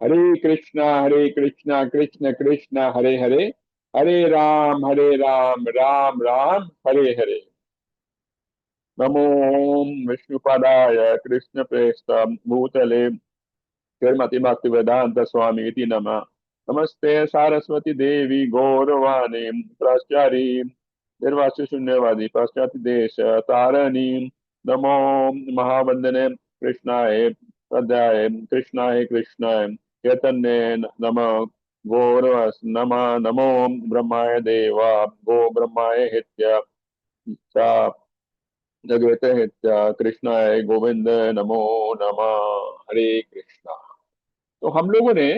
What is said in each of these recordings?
हरे कृष्णा कृष्ण कृष्ण हरे हरे, हरे राम राम हरे हरे। नमो विष्णुपादाय कृष्ण प्रेष्ठ भूतले श्रीमती भक्ति वेदांत स्वामी इति नमः। नमस्ते सारस्वती देवी गौरवाणी प्रचारी निर्वाच्य शून्यवादी पाश्चात्य देश तारणी। नमो महावंदने कृष्णाय प्रद्याय कृष्णाय कृष्णाय चैतन्य नम गौरव नम नमो ब्रह्माय देवा गो ब्रह्माय हित्य जगत हित्य कृष्णाय गोविंद नमो नमः। हरे कृष्णा। तो हम लोगों ने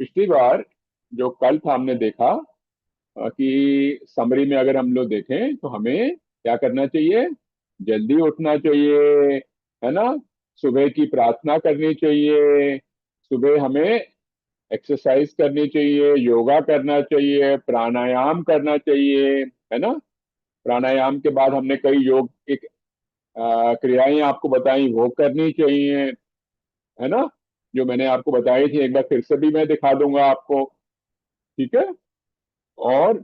पिछली बार जो कल था हमने देखा कि समरी में अगर हम लोग देखें तो हमें क्या करना चाहिए। जल्दी उठना चाहिए, है ना। सुबह की प्रार्थना करनी चाहिए। सुबह हमें एक्सरसाइज करनी चाहिए, योगा करना चाहिए, प्राणायाम करना चाहिए, है ना। प्राणायाम के बाद हमने कई योग की क्रियाएं आपको बताई, वो करनी चाहिए, है ना। जो मैंने आपको बताई थी एक बार फिर से भी मैं दिखा दूंगा आपको। ठीक है। और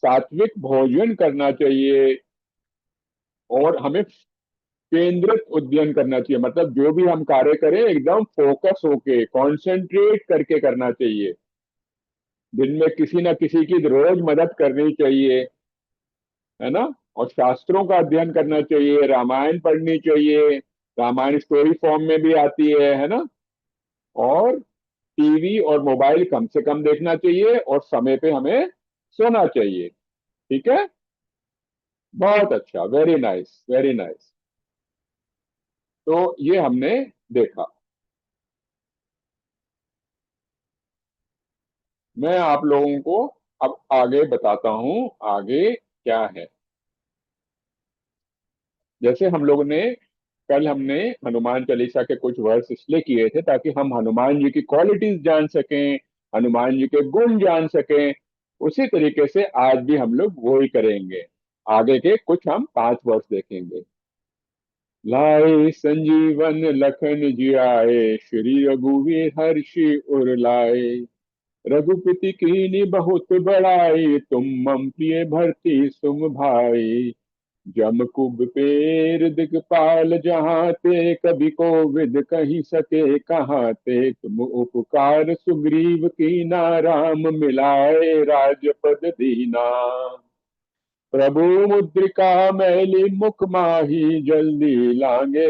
सात्विक भोजन करना चाहिए। और हमें केंद्रित उद्यम करना चाहिए, मतलब जो भी हम कार्य करें एकदम फोकस होके कंसंट्रेट करके करना चाहिए। दिन में किसी ना किसी की रोज मदद करनी चाहिए, है ना। और शास्त्रों का अध्ययन करना चाहिए, रामायण पढ़नी चाहिए। रामायण स्टोरी फॉर्म में भी आती है ना। और टीवी और मोबाइल कम से कम देखना चाहिए और समय पे हमें सोना चाहिए। ठीक है। बहुत अच्छा, वेरी नाइस वेरी नाइस। तो ये हमने देखा। मैं आप लोगों को अब आगे बताता हूं आगे क्या है। जैसे हम लोगों ने कल हमने हनुमान चालीसा के कुछ वर्स इसलिए किए थे ताकि हम हनुमान जी की क्वालिटीज जान सकें, हनुमान जी के गुण जान सकें। उसी तरीके से आज भी हम लोग वो ही करेंगे। आगे के कुछ हम 5 वर्ष देखेंगे। लाए संजीवन लखन जियाए, श्री रघुवीर हर्षि उर लाए। रघुपति कीन्ही बहुत बड़ाई, तुम मम प्रिय भरती सुम भाई। जम कुब पेर दिगपाल जहाँ ते, कभी कोविद कही सके कहाँ ते। तुम उपकार सुग्रीव कीना, राम मिलाए राजपद दीना। प्रभु मुद्रिका मैली मुख माही, जल्दी लांगे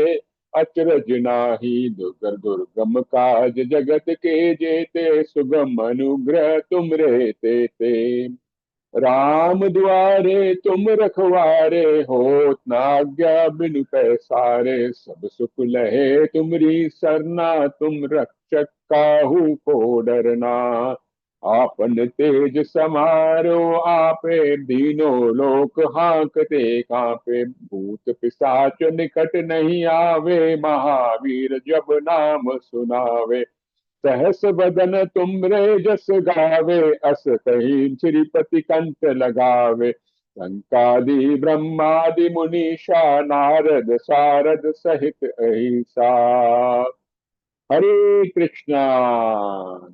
अचरज नाही। दुर्गर दुर्गम काज जगत के जेते, सुगम अनुग्रह तुम रे ते। राम दुआरे तुम रखवारे, होत न आज्ञा बिनु पैसारे। सब सुख लहे तुमरी सरना, तुम रक्षक काहू को डरना। आपन तेज समारो आपे, दीनों लोक हांकते कांपे। भूत पिशाच निकट नहीं आवे, महावीर जब नाम सुनावे। सहस बदन तुमरे जस गावे, अस कहीं श्रीपति कंठ लगावे। संकादि ब्रह्मादि मुनीषा, नारद सारद सहित अहिसा। हरे कृष्णा।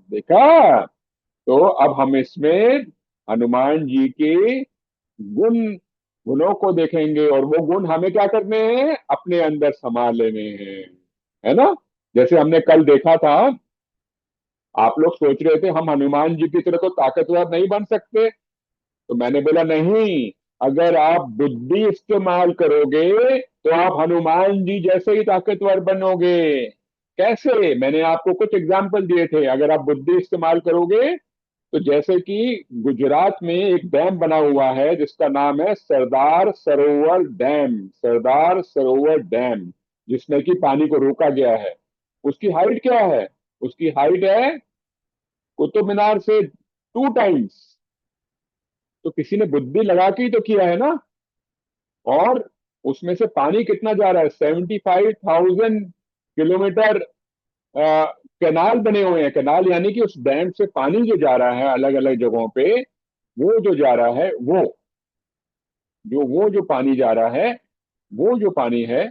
देखा। तो अब हम इसमें हनुमान जी के गुण गुणों को देखेंगे और वो गुण हमें क्या करने हैं, अपने अंदर समा लेने हैं, है ना। जैसे हमने कल देखा था, आप लोग सोच रहे थे हम हनुमान जी की तरह तो ताकतवर नहीं बन सकते। तो मैंने बोला नहीं, अगर आप बुद्धि इस्तेमाल करोगे तो आप हनुमान जी जैसे ही ताकतवर बनोगे। कैसे, मैंने आपको कुछ एग्जाम्पल दिए थे। अगर आप बुद्धि इस्तेमाल करोगे तो जैसे कि गुजरात में एक डैम बना हुआ है जिसका नाम है सरदार सरोवर डैम, सरदार सरोवर डैम, जिसमें कि पानी को रोका गया है। उसकी हाइट क्या है? उसकी हाइट है कुतुब मीनार से 2 टाइम्स। तो किसी ने बुद्धि लगा के ही तो किया है ना। और उसमें से पानी कितना जा रहा है? 75,000 किलोमीटर कैनाल बने हुए हैं। कैनाल यानी कि उस डैम से पानी जो जा रहा है अलग अलग जगहों पे, वो जो जा रहा है वो जो पानी जा रहा है, वो जो पानी है,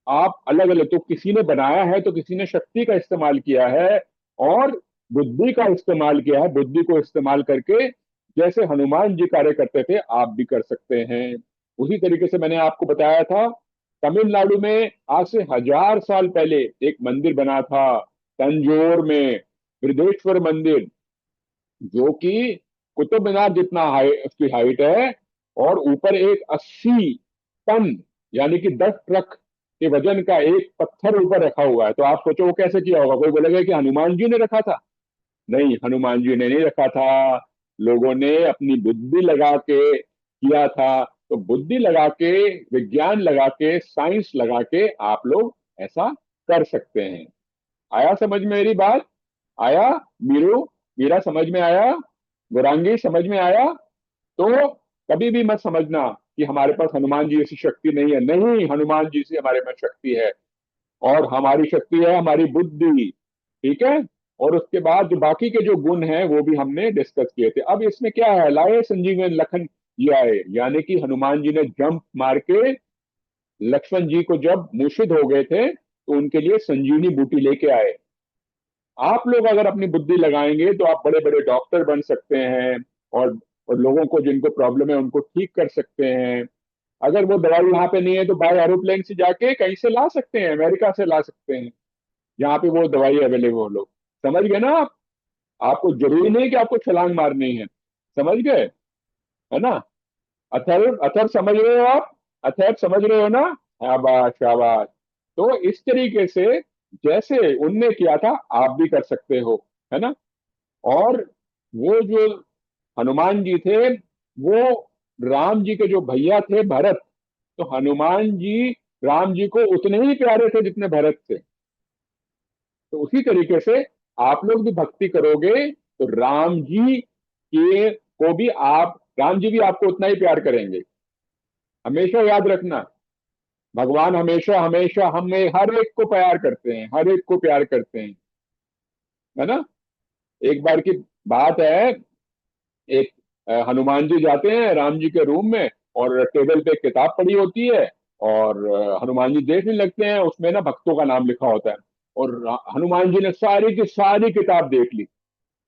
आप अलग अलग, तो किसी ने बनाया है तो किसी ने शक्ति का इस्तेमाल किया है। और बुद्धि का इस्तेमाल किया है। बुद्धि को इस्तेमाल करके जैसे हनुमान जी कार्य करते थे आप भी कर सकते हैं। उसी तरीके से मैंने आपको बताया था, तमिलनाडु में आज से 1000 साल पहले एक मंदिर बना था, तंजोर में, बृहदेश्वर मंदिर, जो कि कुतुब मीनार जितना उसकी हाइट है, और ऊपर एक 80 टन यानी कि 10 ट्रक के वजन का एक पत्थर ऊपर रखा हुआ है। तो आप सोचो वो कैसे किया होगा। कोई बोलेगा कि हनुमान जी ने रखा था? नहीं, हनुमान जी ने नहीं रखा था, लोगों ने अपनी बुद्धि लगा के किया था। तो बुद्धि लगा के, विज्ञान लगा के, साइंस लगा के आप लोग ऐसा कर सकते हैं। आया समझ में मेरी बात? आया? मीरू, मीरा समझ में आया? गौरांगी समझ में आया? तो कभी भी मत समझना कि हमारे पास हनुमान जी जैसी शक्ति नहीं है। नहीं, हनुमान जी से हमारे में शक्ति है, और हमारी शक्ति है हमारी बुद्धि। ठीक है। और उसके बाद जो बाकी के जो गुण हैं वो भी हमने डिस्कस किए थे। अब इसमें क्या है, लाए संजीवन लखन ये आए, यानी कि हनुमान जी ने जंप मार के लक्ष्मण जी को जब मूर्छित हो गए थे तो उनके लिए संजीवनी बूटी लेके आए। आप लोग अगर अपनी बुद्धि लगाएंगे तो आप बड़े बड़े डॉक्टर बन सकते हैं, और लोगों को जिनको प्रॉब्लम है उनको ठीक कर सकते हैं। अगर वो दवाई वहां पे नहीं है तो बाय एरोप्लेन से जाके कहीं से ला सकते हैं, अमेरिका से ला सकते हैं, जहाँ पे वो दवाई अवेलेबल हो। समझ गए ना आप? आपको जरूरी नहीं कि आपको छलांग मारनी है। समझ गए? है ना? अथर अथर समझ रहे हो आप? अथर समझ रहे हो ना? शाबाश शाबाश। तो इस तरीके से जैसे उनने किया था आप भी कर सकते हो, है ना? और वो जो हनुमान जी थे, वो राम जी के जो भैया थे भरत, तो हनुमान जी राम जी को उतने ही प्यारे थे जितने भरत थे। तो उसी तरीके से आप लोग भी भक्ति करोगे तो राम जी के को भी आप राम जी भी आपको उतना ही प्यार करेंगे। हमेशा याद रखना, भगवान हमेशा हमेशा हमें हर एक को प्यार करते हैं, हर एक को प्यार करते हैं, है ना? एक बार की बात है, एक हनुमान जी जाते हैं राम जी के रूम में, और टेबल पे एक किताब पड़ी होती है, और हनुमान जी देखने लगते हैं, उसमें ना भक्तों का नाम लिखा होता है। और हनुमान जी ने सारी की सारी किताब देख ली,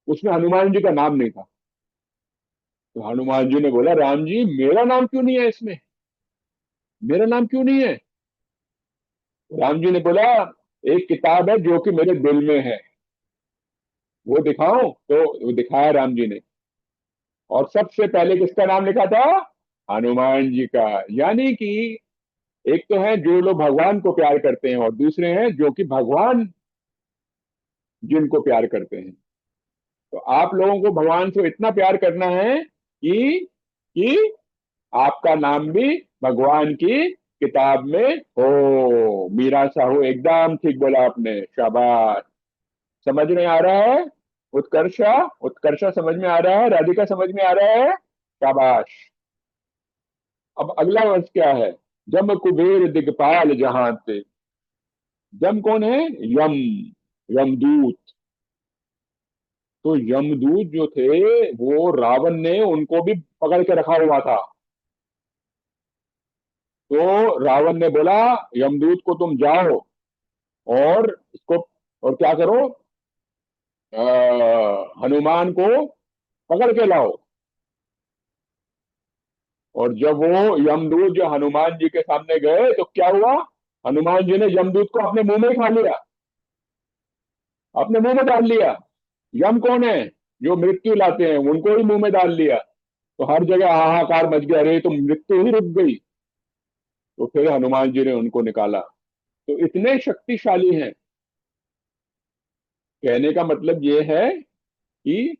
उसमें हनुमान जी का नाम नहीं था। तो हनुमान जी ने बोला, राम जी मेरा नाम क्यों नहीं है इसमें, मेरा नाम क्यों नहीं है? राम जी ने बोला, एक किताब है जो कि मेरे दिल में है, वो दिखाऊं? तो वो दिखाया राम जी ने, और सबसे पहले किसका नाम लिखा था? हनुमान जी का। यानी कि एक तो है जो लोग भगवान को प्यार करते हैं, और दूसरे हैं जो कि भगवान जिनको प्यार करते हैं। तो आप लोगों को भगवान से इतना प्यार करना है कि आपका नाम भी भगवान की किताब में हो। मीरा साहू एकदम ठीक बोला आपने, शाबाश। समझ में आ रहा है? उत्कर्षा, उत्कर्षा समझ में आ रहा है? राधिका समझ में आ रहा है? शाबाश। अब अगला वर्ष क्या है? जम कुबेर दिगपाल जहां थे। जम कौन है? यम, यमदूत। तो यमदूत जो थे, वो रावण ने उनको भी पकड़ के रखा हुआ था। तो रावण ने बोला यमदूत को, तुम जाओ और इसको, और क्या करो, हनुमान को पकड़ के लाओ। और जब वो यमदूत जो हनुमान जी के सामने गए तो क्या हुआ? हनुमान जी ने यमदूत को अपने मुंह में खा लिया, अपने मुंह में डाल लिया। यम कौन है? जो मृत्यु लाते हैं, उनको ही मुंह में डाल लिया। तो हर जगह हाहाकार मच गया, अरे तो मृत्यु ही रुक गई। तो फिर हनुमान जी ने उनको निकाला। तो इतने शक्तिशाली हैं। कहने का मतलब ये है कि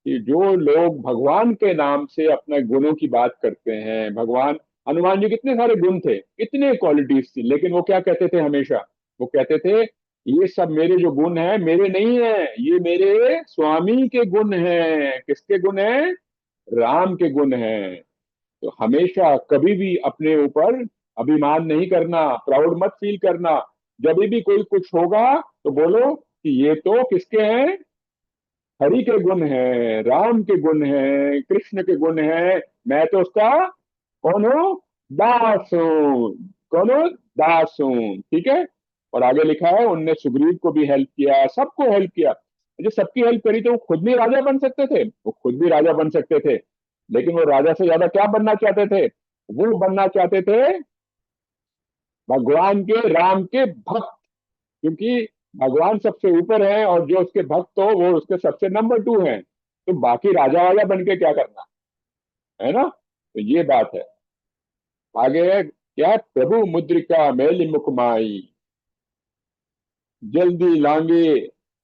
जो लोग भगवान के नाम से अपने गुणों की बात करते हैं, भगवान, हनुमान जी कितने सारे गुण थे, इतने क्वालिटीज थी, लेकिन वो क्या कहते थे हमेशा? वो कहते थे ये सब मेरे जो गुण हैं मेरे नहीं है, ये मेरे स्वामी के गुण हैं। किसके गुण हैं? राम के गुण हैं। तो हमेशा कभी भी अपने ऊपर अभिमान नहीं करना, प्राउड मत फील करना। जब भी कोई कुछ होगा तो बोलो कि ये तो किसके हैं? हरि के गुण हैं, राम के गुण हैं, कृष्ण के गुण हैं। मैं तो उसका कौन हूं? दास हूं। कौन हूं? दास हूं। ठीक है। और आगे लिखा है उनने सुग्रीव को भी हेल्प किया, सबको हेल्प किया। जो सबकी हेल्प करी तो वो खुद भी राजा बन सकते थे, वो खुद भी राजा बन सकते थे, लेकिन वो राजा से ज्यादा क्या बनना चाहते थे? वो बनना चाहते थे भगवान के, राम के भक्त। क्योंकि भगवान सबसे ऊपर है और जो उसके भक्त हो वो उसके सबसे नंबर 2 हैं, तो बाकी राजा वाजा बन के क्या करना, है ना? तो ये बात है। आगे है क्या, प्रभु मुद्रिका मैली मुख माई, जल्दी लांगे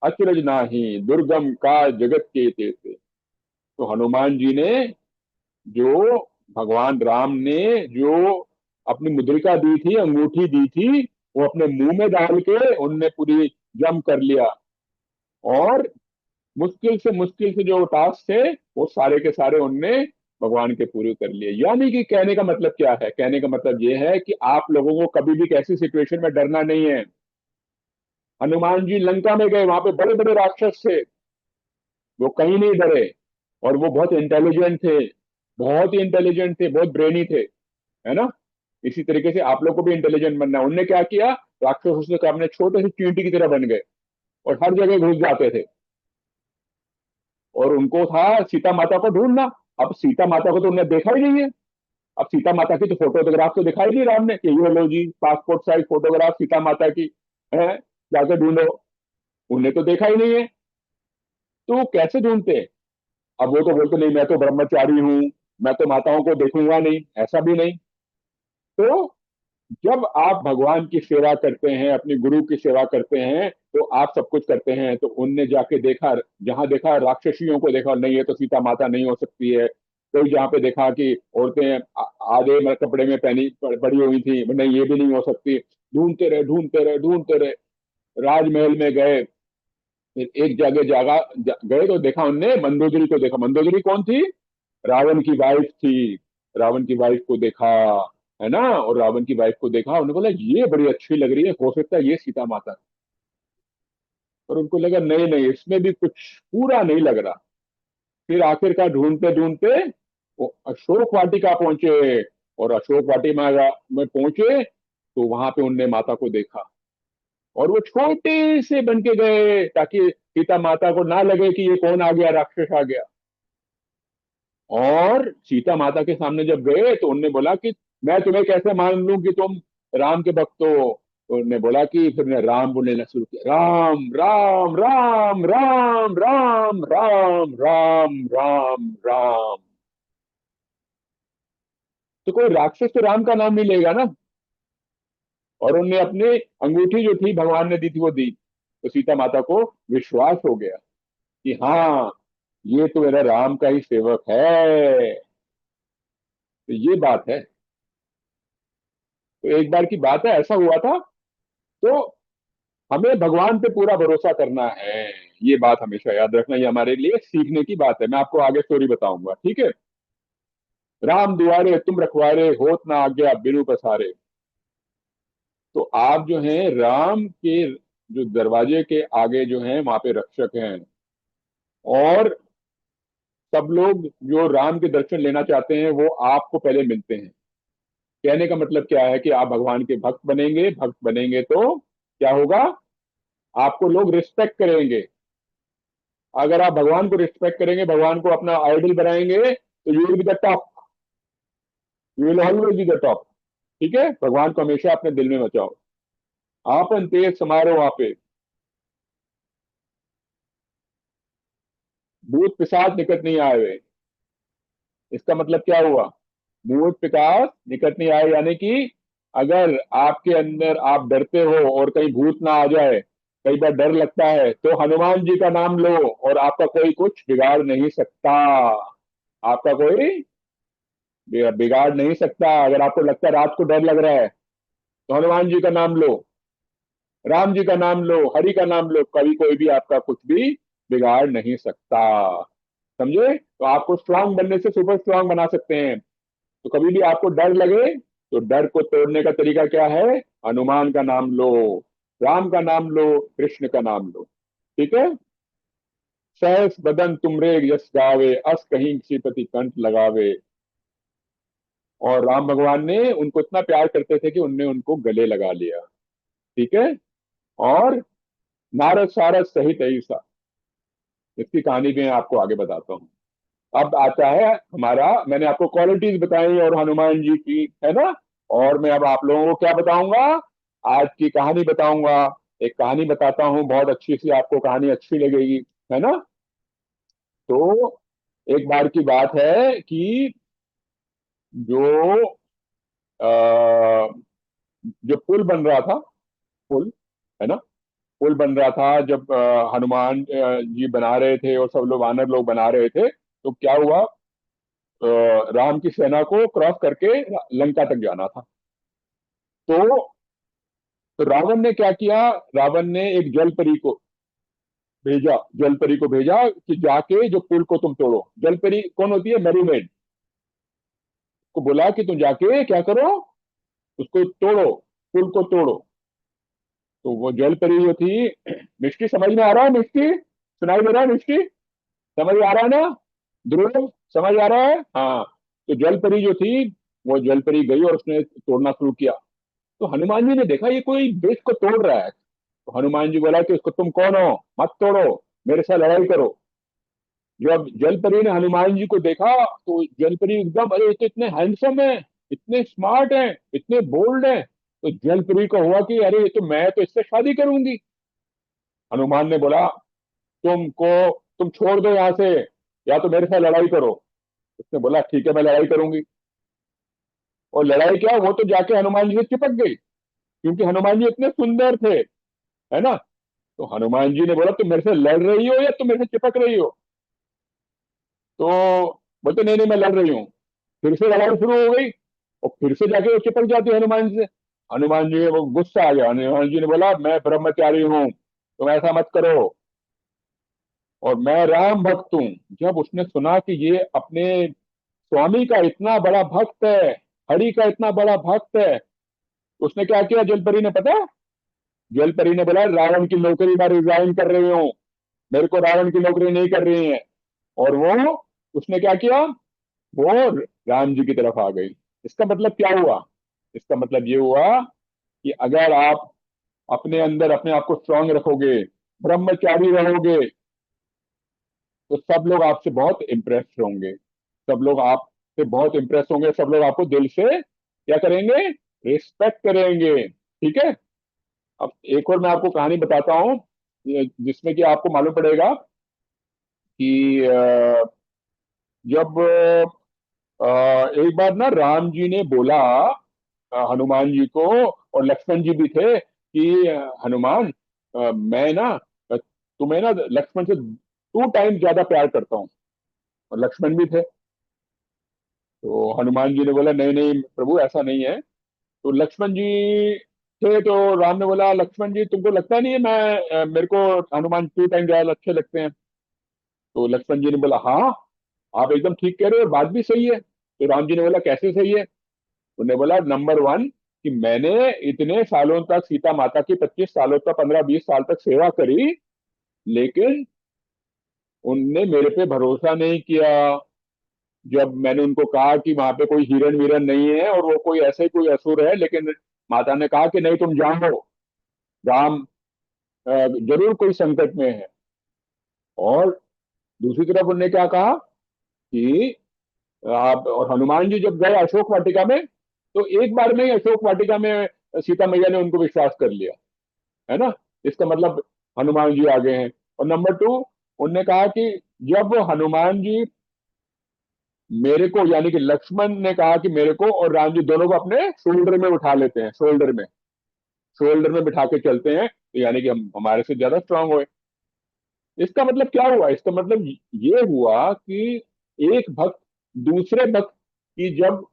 अचरज नाही, दुर्गम का जगत के तेते। तो हनुमान जी ने, जो भगवान राम ने जो अपनी मुद्रिका दी थी, अंगूठी दी थी, वो अपने मुंह में डाल के उनने पूरी जम कर लिया, और मुश्किल से जो टास्क थे वो सारे के सारे उनने भगवान के पूरे कर लिए। यानी कि कहने का मतलब क्या है? कहने का मतलब ये है कि आप लोगों को कभी भी कैसी सिचुएशन में डरना नहीं है। हनुमान जी लंका में गए, वहां पे बड़े बड़े राक्षस थे, वो कहीं नहीं डरे, और वो बहुत इंटेलिजेंट थे, बहुत ही इंटेलिजेंट थे, बहुत ब्रेनी थे, है ना? इसी तरीके से आप लोग को भी इंटेलिजेंट बनना है। उनने क्या किया, राक्षसों से अपने छोटे से चींटी की तरह बन गए और हर जगह घुस जाते थे, और उनको था सीता माता को ढूंढना। अब सीता माता को तो उन्हें देखा ही नहीं है। अब सीता माता की तो फोटोग्राफ तो दिखाई नहीं राम ने कि ये लो जी पासपोर्ट साइज फोटोग्राफ सीता माता की है, जाकर ढूंढो। उन्हें तो देखा ही नहीं है, तो वो कैसे ढूंढते? अब वो तो बोलते नहीं मैं तो ब्रह्मचारी हूं, मैं तो माताओं को देखूंगा नहीं, ऐसा भी नहीं। तो जब आप भगवान की सेवा करते हैं, अपने गुरु की सेवा करते हैं, तो आप सब कुछ करते हैं। तो उनने जाके देखा, जहां देखा राक्षसियों को देखा, नहीं ये तो सीता माता नहीं हो सकती है। कोई जहाँ पे देखा कि औरतें आधे कपड़े में पहनी पड़ी हुई थी, नहीं ये भी नहीं हो सकती। ढूंढते रहे ढूंढते रहे ढूंढते रहे, राजमहल में गए, फिर एक जगह गए तो देखा उनने मंदोदरी को देखा। मंदोदरी कौन थी? रावण की वाइफ थी। रावण की वाइफ को देखा, है ना? और रावण की वाइफ को देखा, उन्होंने बोला ये बड़ी अच्छी लग रही है, हो सकता है ये सीता माता है। और उनको लगा नहीं नहीं, इसमें भी कुछ पूरा नहीं लग रहा। फिर आखिरकार ढूंढते ढूंढते वो अशोक वाटिका पहुंचे, और अशोक वाटिका में पहुंचे तो वहां पे उनने माता को देखा, और वो छोटे से बन के गए ताकि सीता माता को ना लगे कि ये कौन आ गया, राक्षस आ गया। और सीता माता के सामने जब गए तो उनने बोला कि मैं तुम्हें कैसे मान लूं कि तुम राम के भक्त हो? तो उन्होंने बोला कि, फिर ने राम बोलना शुरू किया, राम राम राम राम राम राम राम राम राम। तो कोई राक्षस तो राम का नाम नहीं लेगा ना। और उनने अपनी अंगूठी जो थी भगवान ने दी थी वो दी, तो सीता माता को विश्वास हो गया कि हाँ ये तो मेरा राम का ही सेवक है। तो ये बात है। तो एक बार की बात है, ऐसा हुआ था। तो हमें भगवान पे पूरा भरोसा करना है, ये बात हमेशा याद रखना, ये हमारे लिए सीखने की बात है। मैं आपको आगे स्टोरी बताऊंगा, ठीक है? राम दुआरे तुम रखवारे, होत ना आज्ञा बिनु पसारे। तो आप जो हैं राम के जो दरवाजे के आगे जो हैं वहां पे रक्षक हैं, और सब लोग जो राम के दर्शन लेना चाहते हैं वो आपको पहले मिलते हैं। कहने का मतलब क्या है कि आप भगवान के भक्त बनेंगे, भक्त बनेंगे तो क्या होगा? आपको लोग रिस्पेक्ट करेंगे। अगर आप भगवान को रिस्पेक्ट करेंगे, भगवान को अपना आइडल बनाएंगे, तो you will be the top, you will always be the top. ठीक है? भगवान को हमेशा अपने दिल में बचाओ। आपन तेज समारो आपे, भूत पिशाच निकट नहीं आए। इसका मतलब क्या हुआ? भूत पिशाच निकट नहीं आए, यानी कि अगर आपके अंदर आप डरते हो और कहीं भूत ना आ जाए, कई बार डर लगता है, तो हनुमान जी का नाम लो और आपका कोई कुछ बिगाड़ नहीं सकता। आपका कोई बिगाड़ नहीं सकता। अगर आपको लगता है रात को डर लग रहा है, तो हनुमान जी का नाम लो, राम जी का नाम लो, हरि का नाम लो, कभी कोई भी आपका कुछ भी बिगाड़ नहीं सकता। समझे? तो आपको स्ट्रांग बनने से सुपर स्ट्रांग बना सकते हैं। तो कभी भी आपको डर लगे, तो डर को तोड़ने का तरीका क्या है? हनुमान का नाम लो, राम का नाम लो, कृष्ण का नाम लो। ठीक है? सहस बदन तुमरे यश गावे, अस कहीं श्रीपति कंठ लगावे। और राम भगवान ने उनको इतना प्यार करते थे कि उनने उनको गले लगा लिया। ठीक है? और नारद सारद सहित ऐसा। इसकी कहानी भी मैं आपको आगे बताता हूँ। अब आता है हमारा, मैंने आपको क्वालिटीज बताई और हनुमान जी की, है ना। और मैं अब आप लोगों को क्या बताऊंगा, आज की कहानी बताऊंगा। एक कहानी बताता हूँ बहुत अच्छी सी, आपको कहानी अच्छी लगेगी, है ना। तो एक बार की बात है कि जो अ, जो पुल बन रहा था, पुल, है ना, पुल बन रहा था जब हनुमान जी बना रहे थे और सब लोग वानर लोग बना रहे थे, तो क्या हुआ, राम की सेना को क्रॉस करके लंका तक जाना था। तो रावण ने क्या किया, रावण ने एक जलपरी को भेजा, जलपरी को भेजा कि जाके जो पुल को तुम तोड़ो। जलपरी कौन होती है, मैरीमेड को बोला कि तुम जाके क्या करो, उसको तोड़ो, पुल को तोड़ो। तो वो जलपरी जो थी, मिष्टी समझ में आ रहा है, मिष्टी सुनाई दे रहा है, मिष्टी समझ आ रहा है ना, ध्रुव समझ आ रहा है, हाँ। तो जलपरी जो थी, वो जलपरी गई और उसने तोड़ना शुरू किया। तो हनुमान जी ने देखा ये कोई वृक्ष को तोड़ रहा है। तो हनुमान जी बोला कि उसको, तुम कौन हो, मत तोड़ो, मेरे साथ लड़ाई करो। जब जलपरी ने हनुमान जी को देखा, तो जलपरी एकदम, अरे ये तो इतने हैंडसम है, इतने स्मार्ट हैं, इतने बोल्ड हैं। तो जलपरी को हुआ कि अरे ये तो, मैं तो इससे शादी करूंगी। हनुमान ने बोला, तुमको, तुम छोड़ दो यहाँ से, या तो मेरे साथ लड़ाई करो। उसने बोला ठीक है, मैं लड़ाई करूंगी। और लड़ाई क्या, वो तो जाके हनुमान जी से चिपक गई, क्योंकि हनुमान जी इतने सुंदर थे, है ना। तो हनुमान जी ने बोला, तुम मेरे से लड़ रही हो या तुम मेरे से चिपक रही हो। तो बोलते, नहीं नहीं मैं लड़ रही हूँ। फिर से लड़ाई शुरू हो गई, और फिर से जाके वो चिपक जाती है हनुमान जी से। हनुमान जी वो गुस्सा आ गया, हनुमान जी ने बोला, मैं ब्रह्मचारी हूँ, तुम ऐसा मत करो, और मैं राम भक्त हूँ। जब उसने सुना कि ये अपने स्वामी का इतना बड़ा भक्त है, हरि का इतना बड़ा भक्त है, उसने क्या किया, जलपरी ने पता है? जलपरी ने बोला, रावण की नौकरी मैं रिजाइन कर रही हूँ, मेरे को रावण की नौकरी नहीं कर रही है। और वो, उसने क्या किया, वो राम जी की तरफ आ गई। इसका मतलब क्या हुआ, इसका मतलब ये हुआ कि अगर आप अपने अंदर अपने आप को स्ट्रांग रखोगे, ब्रह्मचारी रहोगे, तो सब लोग आपसे बहुत इम्प्रेस होंगे, सब लोग आपसे बहुत इम्प्रेस होंगे, सब लोग आपको दिल से क्या करेंगे, रिस्पेक्ट करेंगे, ठीक है। अब एक और मैं आपको कहानी बताता हूँ, जिसमें कि आपको मालूम पड़ेगा कि जब एक बार ना राम जी ने बोला हनुमान जी को, और लक्ष्मण जी भी थे, कि हनुमान, मैं ना तुम्हें ना लक्ष्मण से 2 टाइम ज्यादा प्यार करता हूँ। और लक्ष्मण भी थे। तो हनुमान जी ने बोला, नहीं नहीं प्रभु, ऐसा नहीं है। तो लक्ष्मण जी थे, तो राम ने बोला, लक्ष्मण जी तुमको लगता नहीं है मैं, मेरे को हनुमान 2 टाइम ज्यादा अच्छे लगते हैं। तो लक्ष्मण जी ने बोला, हाँ आप एकदम ठीक कह रहे हो, बात भी सही है। तो राम जी ने बोला, कैसे सही है। उन्होंने बोला, नंबर वन, कि मैंने इतने सालों तक सीता माता की, 25 सालों तक, 15-20 साल तक सेवा करी, लेकिन उनने मेरे पे भरोसा नहीं किया। जब मैंने उनको कहा कि वहां पे कोई हिरन वीरन नहीं है और वो कोई ऐसे कोई असुर है, लेकिन माता ने कहा कि नहीं तुम जाओ, राम जरूर कोई संकट में है। और दूसरी तरफ उन्होंने क्या कहा कि आप, और हनुमान जी जब गए अशोक वाटिका में, तो एक बार में ही अशोक वाटिका में सीता मैया ने उनको विश्वास कर लिया, है ना। इसका मतलब हनुमान जी आ गए हैं। और नंबर टू, उनने कहा कि जब हनुमान जी मेरे को, यानी कि लक्ष्मण ने कहा कि मेरे को और राम जी दोनों को अपने शोल्डर में उठा लेते हैं, शोल्डर में बिठा के चलते हैं, तो यानी कि हम हमारे से ज्यादा स्ट्रांग हुए। इसका मतलब क्या हुआ, इसका मतलब ये हुआ कि एक भक्त दूसरे भक्त की जब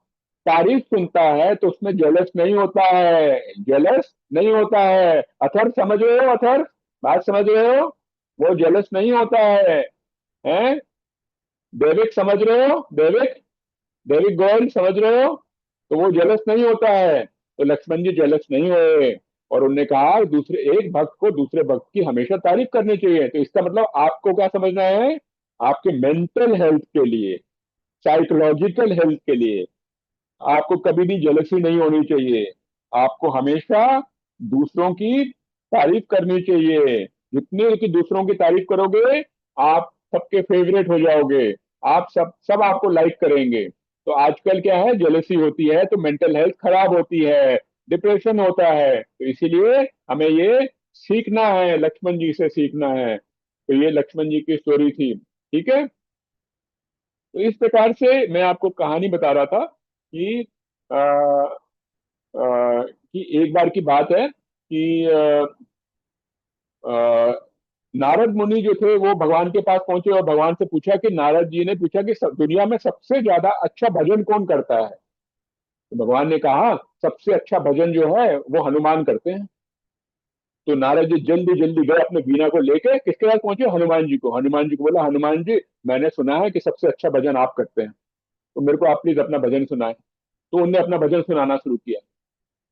तारीफ सुनता है, तो उसमें जलस नहीं होता है, जलस नहीं होता है। अथर समझ रहे हो, अथर बात समझ रहे हो, वो जलस नहीं होता है? देविक समझ रहे हो, देविक, देविक गोयल समझ रहे हो, तो वो जलस नहीं होता है। तो लक्ष्मण जी जलस नहीं हुए, और उन्होंने कहा दूसरे एक भक्त को दूसरे भक्त की हमेशा तारीफ करनी चाहिए। तो इसका मतलब आपको क्या समझना है, आपके मेंटल हेल्थ के लिए, साइकोलॉजिकल हेल्थ के लिए आपको कभी भी जेलसी नहीं होनी चाहिए। आपको हमेशा दूसरों की तारीफ करनी चाहिए। जितने की दूसरों की तारीफ करोगे, आप सबके फेवरेट हो जाओगे। आप सब सब आपको लाइक करेंगे। तो आजकल क्या है, जेलसी होती है तो मेंटल हेल्थ खराब होती है, डिप्रेशन होता है। तो इसीलिए हमें ये सीखना है, लक्ष्मण जी से सीखना है। तो ये लक्ष्मण जी की स्टोरी थी। ठीक है। तो इस प्रकार से मैं आपको कहानी बता रहा था कि कि एक बार की बात है कि नारद मुनि जो थे वो भगवान के पास पहुंचे और भगवान से पूछा कि नारद जी ने पूछा कि दुनिया में सबसे ज्यादा अच्छा भजन कौन करता है। तो भगवान ने कहा सबसे अच्छा भजन जो है वो हनुमान करते हैं। तो नारद जी जल्दी जल्दी गए अपने वीणा को लेके, किसके पास पहुंचे, हनुमान जी को। हनुमान जी को बोला, हनुमान जी मैंने सुना है कि सबसे अच्छा भजन आप करते हैं, तो मेरे को आप प्लीज अपना भजन सुनाए। तो उनने अपना भजन सुनाना शुरू किया।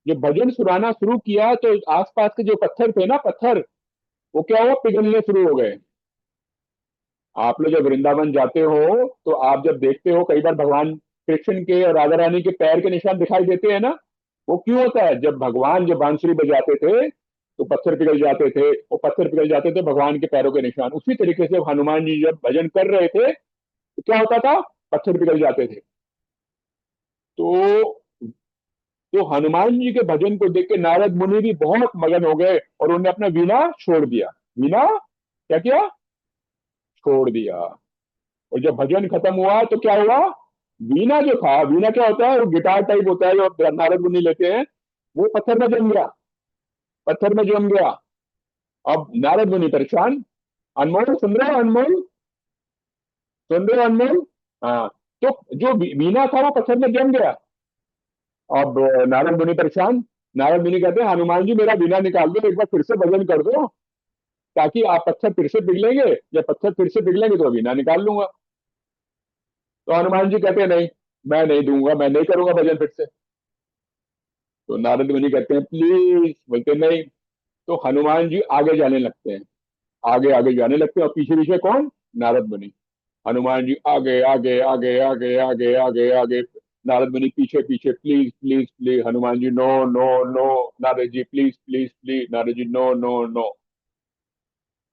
जब भजन सुनाना शुरू किया तो आसपास के जो पत्थर थे ना, पत्थर, वो क्या हुआ, पिघलने शुरू हो गए। आप लोग जब वृंदावन जाते हो तो आप जब देखते हो कई बार भगवान कृष्ण के और राधा रानी के पैर के निशान दिखाई देते हैं ना। वो क्यों होता है, जब भगवान जब बांसुरी बजाते थे तो पत्थर पिघल जाते थे, वो पत्थर पिघल जाते थे भगवान के पैरों के निशान। उसी तरीके से हनुमान जी जब भजन कर रहे थे तो क्या होता था, पत्थर पिघल जाते थे। तो तो हनुमान जी के भजन को देख के नारद मुनि भी बहुत मगन हो गए और उन्होंने अपना वीणा छोड़ दिया। वीणा क्या किया, छोड़ दिया। और जब भजन खत्म हुआ तो क्या हुआ, वीणा जो था, वीणा क्या होता है, वो गिटार टाइप होता है जो नारद मुनि लेते हैं, वो पत्थर में जम गया, पत्थर में जम गया। अब नारद मुनि परेशान। अनमोल सुन रहे हो, अनमोल सुन रहे हो, अनमोल। हाँ। तो जो वीणा था वो पत्थर में जम गया। अब नारद मुनि परेशान। नारद मुनि कहते हैं हनुमान जी मेरा वीणा निकाल दो, एक बार फिर से भजन कर दो, ताकि आप पत्थर फिर से पिघलेंगे, जब पत्थर फिर से पिघलेंगे तो वीणा निकाल लूंगा। तो हनुमान जी कहते हैं नहीं, मैं नहीं दूंगा, मैं नहीं करूंगा भजन फिर से। तो नारद मुनि कहते हैं प्लीज, बोलते नहीं। तो हनुमान जी आगे जाने लगते हैं, आगे आगे जाने लगते हैं, और पीछे पीछे कौन, नारद मुनि। हनुमान जी आगे आगे आगे आगे आगे आगे आगे, नारद मुनि पीछे पीछे, please please please, Hanuman ji no no no, Narad ji please please please, Narad ji no no no.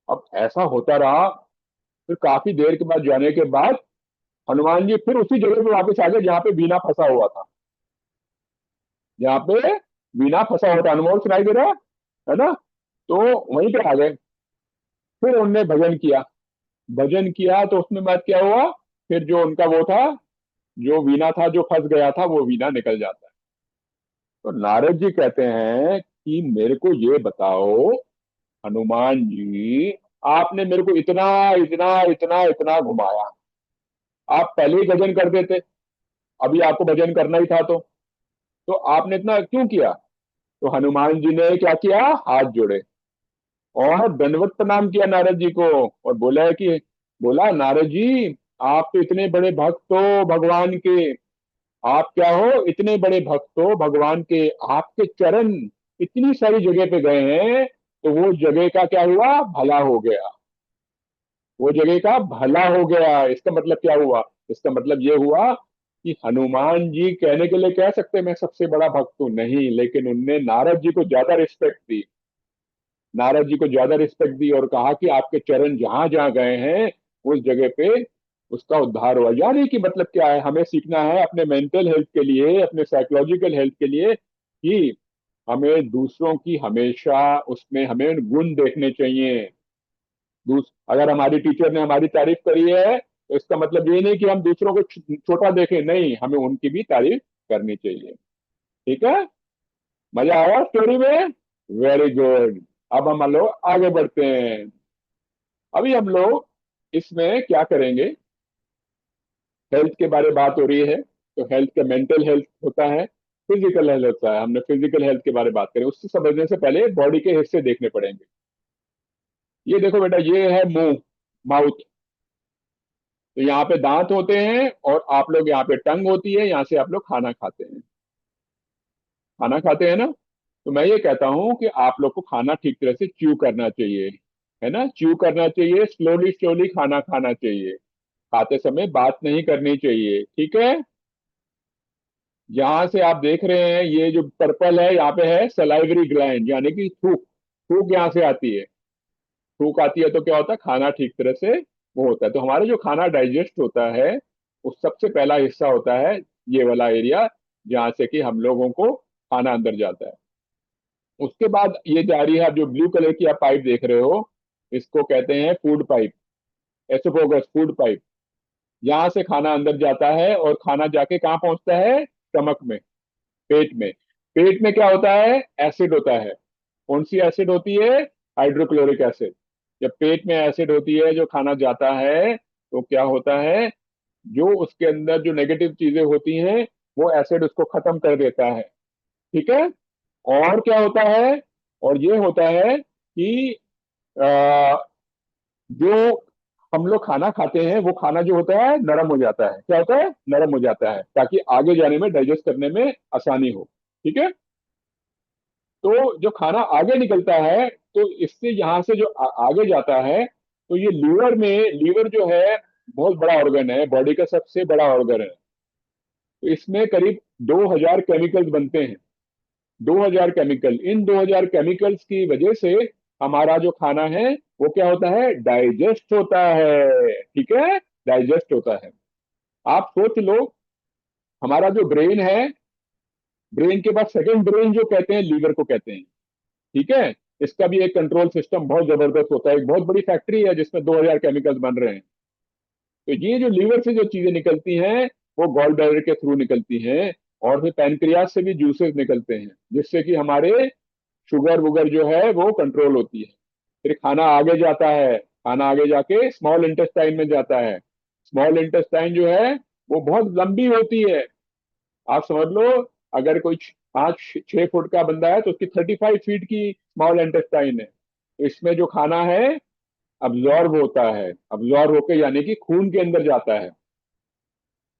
अब ऐसा होता रहा। फिर काफी देर के बाद जाने के बाद हनुमान जी फिर उसी जगह पे वापस आ गए जहाँ पे बीना फंसा हुआ था, जहाँ पे बीना फंसा हुआ था। अनमोल सुनाई दे रहा है ना। तो वहीं पे आ गए। फिर उनने भजन किया, भजन किया तो उसमें बात क्या हुआ, फिर जो उनका वो था, जो वीणा था जो फंस गया था, वो वीणा निकल जाता है। तो नारद जी कहते हैं कि मेरे को ये बताओ हनुमान जी, आपने मेरे को इतना इतना इतना इतना घुमाया, आप पहले ही भजन कर देते, अभी आपको भजन करना ही था तो आपने इतना क्यों किया। तो हनुमान जी ने क्या किया, हाथ जोड़े और दंडवत प्रणाम किया नारद जी को, और बोला है कि, बोला नारद जी आप तो इतने बड़े भक्त हो भगवान के, आप क्या हो, इतने बड़े भक्त हो भगवान के, आपके चरण इतनी सारी जगह पे गए हैं, तो वो जगह का क्या हुआ, भला हो गया, वो जगह का भला हो गया। इसका मतलब क्या हुआ, इसका मतलब ये हुआ कि हनुमान जी कहने के लिए कह सकते मैं सबसे बड़ा भक्त हूं, नहीं, लेकिन उनने नारद जी को ज्यादा रिस्पेक्ट दी, नारद जी को ज्यादा रिस्पेक्ट दी और कहा कि आपके चरण जहां जहां गए हैं उस जगह पे उसका उद्धार हुआ। यानी कि मतलब क्या है, हमें सीखना है अपने मेंटल हेल्थ के लिए, अपने साइकोलॉजिकल हेल्थ के लिए, कि हमें दूसरों की हमेशा उसमें हमें गुण देखने चाहिए। अगर हमारी टीचर ने हमारी तारीफ करी है तो इसका मतलब ये नहीं कि हम दूसरों को छोटा देखें, नहीं, हमें उनकी भी तारीफ करनी चाहिए। ठीक है। मजा आया स्टोरी में, वेरी गुड। अब हम लोग आगे बढ़ते हैं। अभी हम लोग इसमें क्या करेंगे, हेल्थ के बारे में बात हो रही है, तो हेल्थ का मेंटल हेल्थ होता है, फिजिकल हेल्थ होता है। हमने फिजिकल हेल्थ के बारे में बात करें, उससे समझने से पहले बॉडी के हिस्से देखने पड़ेंगे। ये देखो बेटा, ये है मुंह, माउथ। तो यहाँ पे दांत होते हैं और आप लोग यहाँ पे टंग होती है, यहाँ से आप लोग खाना खाते हैं, खाना खाते हैं ना। तो मैं ये कहता हूँ कि आप लोग को खाना ठीक तरह से च्यू करना चाहिए, है ना, च्यू करना चाहिए, स्लोली स्लोली खाना खाना चाहिए, खाते समय बात नहीं करनी चाहिए, ठीक है। यहाँ से आप देख रहे हैं ये जो पर्पल है, यहाँ पे है सलाइवरी ग्लैंड यानी कि थूक, थूक यहाँ से आती है, थूक आती है तो क्या होता है, खाना ठीक तरह से वो होता है। तो हमारा जो खाना डाइजेस्ट होता है, उस सबसे पहला हिस्सा होता है ये वाला एरिया, जहाँ से कि हम लोगों को खाना अंदर जाता है। उसके बाद ये जा रही है, आप जो ब्लू कलर की आप पाइप देख रहे हो, इसको कहते हैं फूड पाइप, एसोफोगस फूड पाइप। यहाँ से खाना अंदर जाता है और खाना जाके कहाँ पहुंचता है, स्टमक में, पेट में। पेट में क्या होता है, एसिड होता है। कौन सी एसिड होती है, हाइड्रोक्लोरिक एसिड। जब पेट में एसिड होती है, जो खाना जाता है, तो क्या होता है, जो उसके अंदर जो नेगेटिव चीजें होती हैं, वो एसिड उसको खत्म कर देता है। ठीक है। और क्या होता है, और ये होता है कि आ, जो हम लोग खाना खाते हैं, वो खाना जो होता है नरम हो जाता है। क्या होता है, नरम हो जाता है, ताकि आगे जाने में, डाइजेस्ट करने में आसानी हो। ठीक है। तो जो खाना आगे निकलता है, तो इससे यहाँ से जो आगे जाता है, तो ये लीवर में, लीवर जो है बहुत बड़ा ऑर्गन है, बॉडी का सबसे बड़ा ऑर्गन है। तो इसमें करीब 2000 केमिकल्स बनते हैं। 2000 केमिकल, इन 2000 केमिकल्स की वजह से हमारा जो खाना है वो क्या होता है, डाइजेस्ट होता है। ठीक है, डाइजेस्ट होता है। आप सोच लो, हमारा जो ब्रेन है, ब्रेन के बाद सेकंड ब्रेन जो कहते हैं, लीवर को कहते हैं। ठीक है। इसका भी एक कंट्रोल सिस्टम बहुत जबरदस्त होता है, एक बहुत बड़ी फैक्ट्री है जिसमें 2000 केमिकल्स बन रहे हैं। तो ये जो लीवर से जो चीजें निकलती हैं, वो गॉल ब्लैडर के थ्रू निकलती हैं, और फिर पैनक्रियाज से भी जूसेस निकलते हैं, जिससे कि हमारे शुगर वुगर जो है वो कंट्रोल होती है। फिर खाना आगे जाता है, खाना आगे जाके स्मॉल इंटेस्टाइन में जाता है। स्मॉल इंटेस्टाइन जो है वो बहुत लंबी होती है। आप समझ लो, अगर कोई 5-6 फुट का बंदा है, तो उसकी 35 फीट की स्मॉल इंटेस्टाइन है। तो इसमें जो खाना है, अब्जॉर्ब होता है, अब्जॉर्ब होकर यानी कि खून के अंदर जाता है,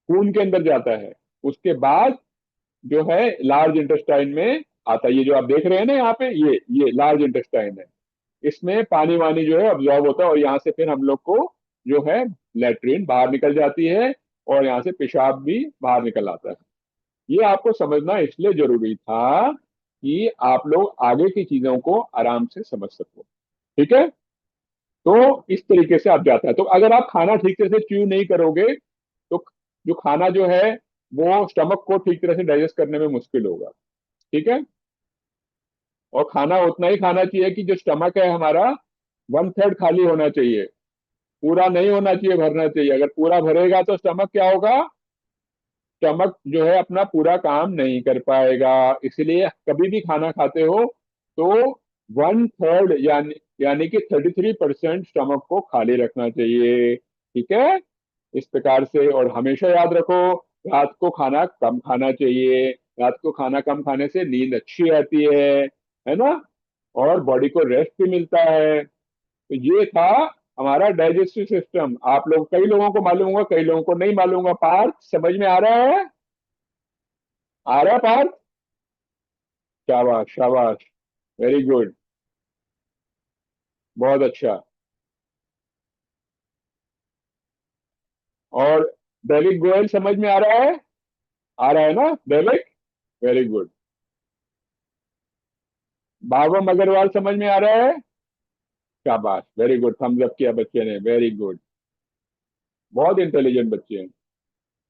खून के अंदर जाता है। उसके बाद जो है लार्ज इंटेस्टाइन में आता है। ये जो आप देख रहे हैं ना यहाँ पे, ये लार्ज इंटेस्टाइन है। इसमें पानी वानी जो है अब्जॉर्ब होता है, और यहाँ से फिर हम लोग को जो है लेट्रिन बाहर निकल जाती है, और यहाँ से पेशाब भी बाहर निकल आता है। ये आपको समझना इसलिए जरूरी था कि आप लोग आगे की चीजों को आराम से समझ सको। ठीक है। तो इस तरीके से आप जाता है। तो अगर आप खाना ठीक तरह से च्यू नहीं करोगे, तो जो खाना जो है वो स्टमक को ठीक तरह से डाइजेस्ट करने में मुश्किल होगा। ठीक है। और खाना उतना ही खाना चाहिए कि जो स्टमक है हमारा, 1/3 खाली होना चाहिए, पूरा नहीं होना चाहिए, भरना चाहिए। अगर पूरा भरेगा तो स्टमक क्या होगा, स्टमक जो है अपना पूरा काम नहीं कर पाएगा। इसलिए कभी भी खाना खाते हो तो 1/3 यानी यानी कि 33% स्टमक को खाली रखना चाहिए। ठीक है। इस प्रकार से, और हमेशा याद रखो, रात को खाना कम खाना चाहिए। रात को खाना कम खाने से नींद अच्छी आती है ना, और बॉडी को रेस्ट भी मिलता है। तो ये था हमारा डाइजेस्टिव सिस्टम। आप लोग, कई लोगों को मालूम होगा, कई लोगों को नहीं मालूम होगा। पार्थ, समझ में आ रहा है, आ रहा है पार्थ? शाबाश शाबाश, वेरी गुड, बहुत अच्छा। और दैविक गोयल समझ में आ रहा है? आ रहा है ना दैविक? Very good. भावम अग्रवाल समझ में आ रहा है? शाबाश, वेरी गुड, थम्स अप किया बच्चे ने, वेरी गुड। बहुत इंटेलिजेंट बच्चे हैं।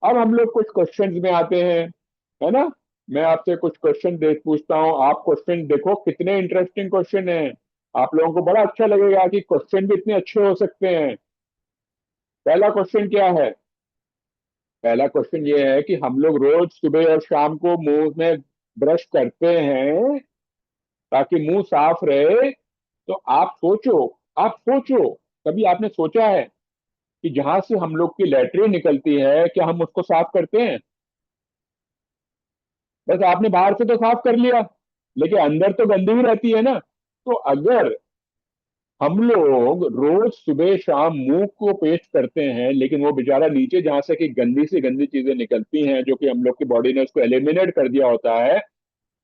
अब हम लोग कुछ क्वेश्चंस में आते हैं, है ना। मैं आपसे कुछ क्वेश्चन देख पूछता हूँ, आप क्वेश्चन देखो कितने इंटरेस्टिंग क्वेश्चन हैं। आप लोगों को बड़ा अच्छा लगेगा कि क्वेश्चन भी इतने अच्छे हो सकते हैं। पहला क्वेश्चन क्या है, पहला क्वेश्चन ये है कि हम लोग रोज सुबह और शाम को मुंह में ब्रश करते हैं ताकि मुंह साफ रहे। तो आप सोचो, कभी आपने सोचा है कि जहां से हम लोग की लैट्रिन निकलती है, क्या हम उसको साफ करते हैं? बस आपने बाहर से तो साफ कर लिया, लेकिन अंदर तो गंदगी ही रहती है ना। तो अगर हम लोग रोज सुबह शाम मुंह को पेस्ट करते हैं, लेकिन वो बेचारा नीचे जहां से गंदी से गंदी चीजें निकलती हैं, जो कि हम लोग की बॉडी ने उसको एलिमिनेट कर दिया होता है,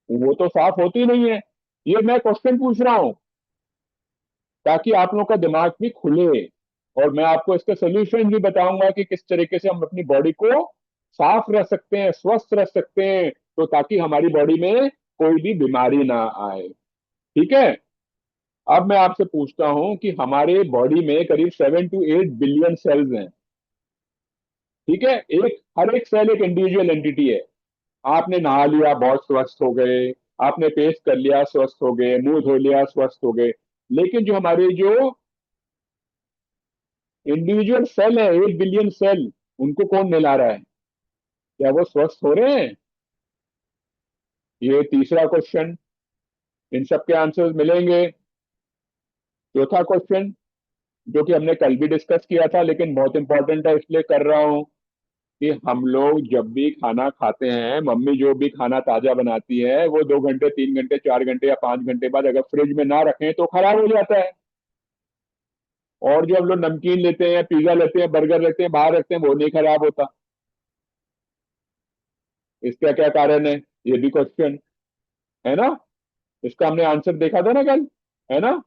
वो तो साफ होती नहीं है। ये मैं क्वेश्चन पूछ रहा हूं ताकि आप लोग का दिमाग भी खुले, और मैं आपको इसका सोल्यूशन भी बताऊंगा कि किस तरीके से हम अपनी बॉडी को साफ रख सकते हैं, स्वस्थ रख सकते हैं, तो ताकि हमारी बॉडी में कोई भी बीमारी ना आए। ठीक है। अब मैं आपसे पूछता हूं कि हमारे बॉडी में करीब 7 to 8 बिलियन सेल्स हैं। ठीक है, एक हर एक सेल एक इंडिविजुअल एंटिटी है। आपने नहा लिया बहुत स्वस्थ हो गए, आपने पेस्ट कर लिया स्वस्थ हो गए, मुंह धो लिया स्वस्थ हो गए। लेकिन जो हमारे जो इंडिविजुअल सेल है, 8 बिलियन सेल, उनको कौन मिला रहा है? क्या वो स्वस्थ हो रहे हैं? ये तीसरा क्वेश्चन। इन सब के आंसर्स मिलेंगे। चौथा क्वेश्चन, जो कि हमने कल भी डिस्कस किया था लेकिन बहुत इंपॉर्टेंट है इसलिए कर रहा हूं, कि हम लोग जब भी खाना खाते हैं, मम्मी जो भी खाना ताजा बनाती है वो 2 घंटे 3 घंटे 4 घंटे या 5 घंटे बाद अगर फ्रिज में ना रखें तो खराब हो जाता है। और जो हम लोग नमकीन लेते हैं, पिज्जा लेते हैं, बर्गर लेते हैं, बाहर रखते हैं, वो नहीं खराब होता। इसका क्या कारण है? ये भी क्वेश्चन है ना। इसका हमने आंसर देखा था ना कल, है ना।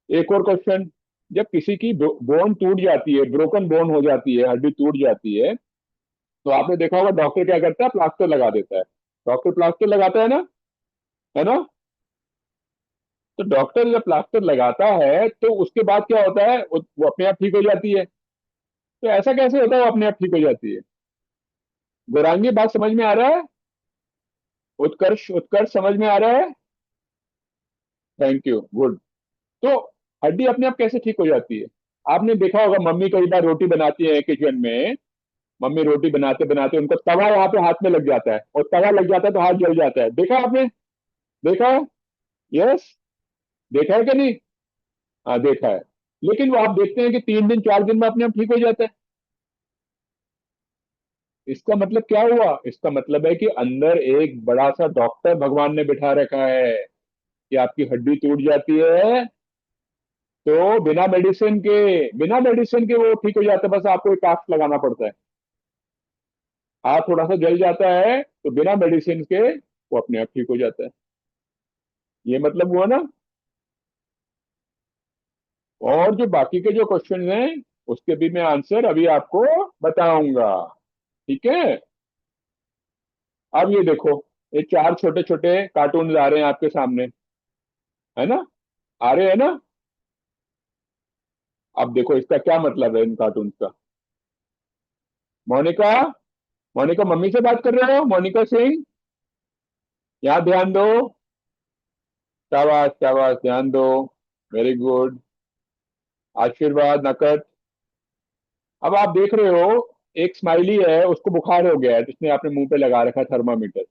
एक और क्वेश्चन, जब किसी की बोन टूट जाती है, ब्रोकन बोन हो जाती है, हड्डी टूट जाती है, तो आपने देखा होगा डॉक्टर क्या करता है? प्लास्टर लगा देता है। डॉक्टर प्लास्टर लगाता है ना, है ना। तो डॉक्टर जब प्लास्टर लगाता है तो उसके बाद क्या होता है? वो अपने आप ठीक हो जाती है। तो ऐसा कैसे होता है वो अपने आप ठीक हो जाती है? गौरांगी, बात समझ में आ रहा है? उत्कर्ष, उत्कर्ष समझ में आ रहा है? Thank you, good. तो हड्डी अपने आप कैसे ठीक हो जाती है? आपने देखा होगा मम्मी कई बार रोटी बनाती है किचन में, मम्मी रोटी बनाते बनाते उनको तवा यहाँ पे हाथ में लग जाता है, और तवा लग जाता है तो हाथ जल जाता है। देखा आपने? देखा है? यस। देखा है कि नहीं? हाँ, देखा है। लेकिन वो आप देखते हैं कि 3 दिन 4 दिन में अपने आप ठीक हो जाता है। इसका मतलब क्या हुआ? इसका मतलब है कि अंदर एक बड़ा सा डॉक्टर भगवान ने बिठा रखा है, कि आपकी हड्डी टूट जाती है तो बिना मेडिसिन के वो ठीक हो जाता है। बस आपको एक कास्ट लगाना पड़ता है, हाथ थोड़ा सा जल जाता है तो बिना मेडिसिन के वो अपने आप ठीक हो जाता है। ये मतलब हुआ ना। और जो बाकी के जो क्वेश्चन हैं उसके भी मैं आंसर अभी आपको बताऊंगा। ठीक है। अब ये देखो, ये 4 छोटे छोटे कार्टून आ रहे हैं आपके सामने, है ना। आ रहे हैं ना। अब देखो इसका क्या मतलब है इन कार्टून का। मोनिका, मोनिका मम्मी से बात कर रहे हो? मोनिका सिंह, यहाँ ध्यान दो। शाबाश शाबाश, ध्यान दो। Very good. आशीर्वाद नकद। अब आप देख रहे हो, एक स्माइली है, उसको बुखार हो गया है, जिसने आपने मुंह पे लगा रखा है थर्मामीटर।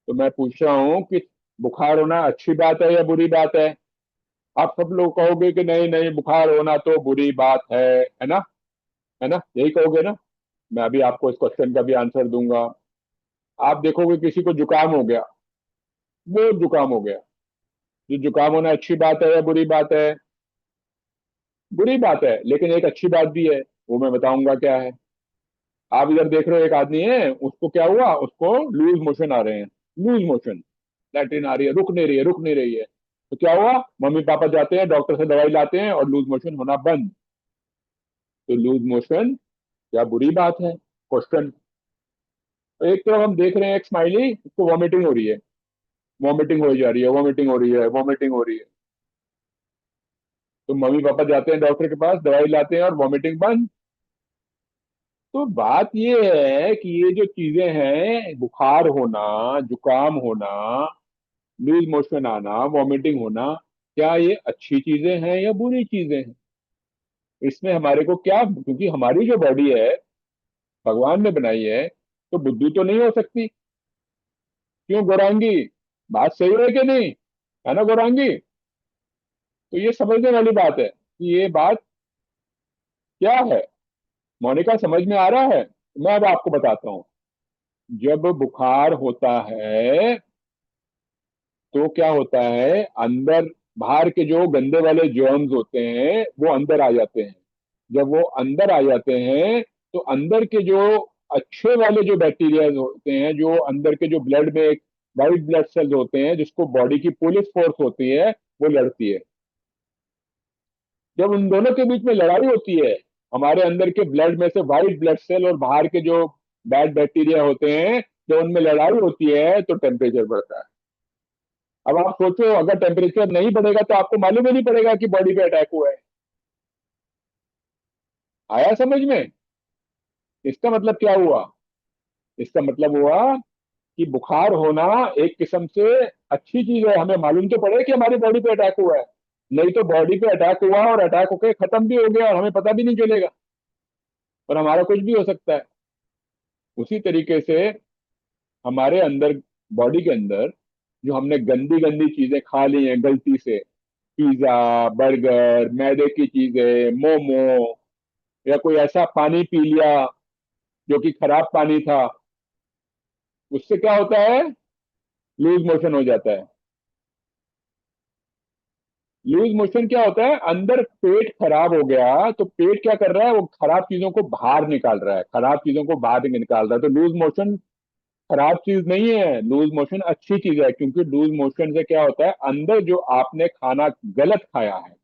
तो मैं पूछ रहा हूँ कि बुखार होना अच्छी बात है या बुरी बात है? आप सब लोग कहोगे कि नहीं नहीं, बुखार होना तो बुरी बात है ना। है ना, यही कहोगे ना। मैं अभी आपको इस क्वेश्चन का भी आंसर दूंगा। आप देखोगे किसी को जुकाम हो गया, वो जुकाम हो गया, जो जुकाम होना अच्छी बात है या बुरी बात है? बुरी बात है, लेकिन एक अच्छी बात भी है, वो मैं बताऊंगा क्या है। आप इधर देख रहे हो, एक आदमी है, उसको क्या हुआ? उसको लूज मोशन आ रहे हैं। लूज मोशन, लैट्रिन आ रही है, रुक नहीं रही है, रुक नहीं रही है। तो क्या हुआ? मम्मी पापा जाते हैं डॉक्टर से दवाई लाते हैं और लूज मोशन होना बंद। तो लूज मोशन क्या बुरी बात है? क्वेश्चन। एक तरफ हम देख रहे हैं एक स्माइली, उसको वॉमिटिंग हो रही है, वॉमिटिंग हो जा रही है, वॉमिटिंग हो रही है, वॉमिटिंग हो रही है। तो मम्मी पापा जाते हैं डॉक्टर के पास, दवाई लाते हैं और वॉमिटिंग बंद। तो बात ये है कि ये जो चीजें हैं, बुखार होना, जुकाम होना, लूज मोशन आना, वॉमिटिंग होना, क्या ये अच्छी चीजें हैं या बुरी चीजें हैं? इसमें हमारे को क्या, क्योंकि हमारी जो बॉडी है भगवान ने बनाई है, तो बुद्धि तो नहीं हो सकती। क्यों गौरांगी, बात सही है कि नहीं? है ना गौरांगी। तो ये समझने वाली बात है कि ये बात क्या है। मोनिका समझ में आ रहा है? मैं अब आपको बताता हूँ। जब बुखार होता है तो क्या होता है, अंदर बाहर के जो गंदे वाले जर्म्स होते हैं वो अंदर आ जाते हैं। जब वो अंदर आ जाते हैं तो अंदर के जो अच्छे वाले जो बैक्टीरिया होते हैं, जो अंदर के जो ब्लड में एक वाइट ब्लड सेल्स होते हैं जिसको बॉडी की पुलिस फोर्स होती है, वो लड़ती है। जब उन दोनों के बीच में लड़ाई होती है, हमारे अंदर के ब्लड में से व्हाइट ब्लड सेल और बाहर के जो बैड बैक्टीरिया होते हैं, जब उनमें लड़ाई होती है तो टेम्परेचर बढ़ता है। अब आप सोचो, अगर टेम्परेचर नहीं बढ़ेगा तो आपको मालूम ही नहीं पड़ेगा कि बॉडी पे अटैक हुआ है। आया समझ में? इसका मतलब क्या हुआ? इसका मतलब हुआ कि बुखार होना एक किस्म से अच्छी चीज है, हमें मालूम तो पड़े कि हमारी बॉडी पे अटैक हुआ है। नहीं तो बॉडी पे अटैक हुआ और अटैक होके खत्म भी हो गया और हमें पता भी नहीं चलेगा, और हमारा कुछ भी हो सकता है। उसी तरीके से हमारे अंदर, बॉडी के अंदर, जो हमने गंदी गंदी चीजें खा ली हैं गलती से, पिज्जा, बर्गर, मैदे की चीजें, मोमो, या कोई ऐसा पानी पी लिया जो कि खराब पानी था, उससे क्या होता है? लूज मोशन हो जाता है। लूज मोशन क्या होता है? अंदर पेट खराब हो गया तो पेट क्या कर रहा है? वो खराब चीजों को बाहर निकाल रहा है, खराब चीजों को बाहर निकाल रहा है। तो लूज मोशन खराब चीज नहीं है, लूज मोशन अच्छी चीज है, क्योंकि लूज मोशन से क्या होता है, अंदर जो आपने खाना गलत खाया है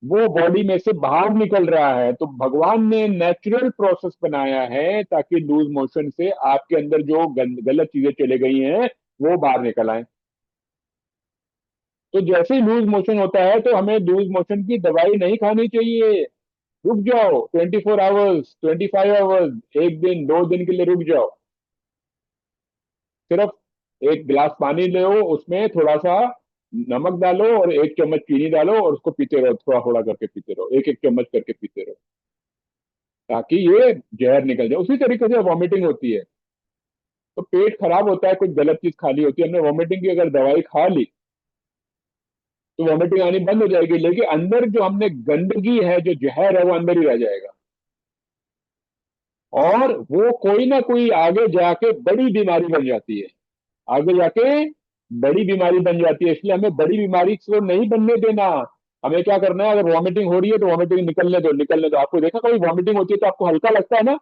वो बॉडी में से बाहर निकल रहा है। तो भगवान ने नेचुरल प्रोसेस बनाया है ताकि लूज मोशन से आपके अंदर जो गलत चीजें चले गई हैं वो बाहर निकल आए। तो जैसे ही लूज मोशन होता है तो हमें लूज मोशन की दवाई नहीं खानी चाहिए। रुक जाओ, 24 आवर्स, 25 आवर्स, एक दिन 2 दिन के लिए रुक जाओ। सिर्फ एक गिलास पानी लो, उसमें थोड़ा सा नमक डालो और 1 चम्मच चीनी डालो और उसको पीते रहो, थोड़ा थोड़ा करके पीते रहो, एक एक चम्मच करके पीते रहो, ताकि ये जहर निकल जाए। उसी तरीके से वॉमिटिंग होती है। तो पेट खराब होता है, कुछ गलत चीज खा ली होती है हमने, वॉमिटिंग की अगर दवाई खा ली तो वॉमिटिंग आनी बंद हो जाएगी, लेकिन अंदर जो हमने गंदगी है, जो जहर है, वो अंदर ही रह जाएगा। और वो कोई ना कोई आगे जाके बड़ी बीमारी बन जाती है, आगे जाके बड़ी बीमारी बन जाती है। इसलिए हमें बड़ी बीमारी को नहीं बनने देना। हमें क्या करना है, अगर वॉमिटिंग हो रही है तो वॉमिटिंग निकलने दो, निकलने दो। आपको देखा कभी वॉमिटिंग होती है तो आपको हल्का लगता है ना?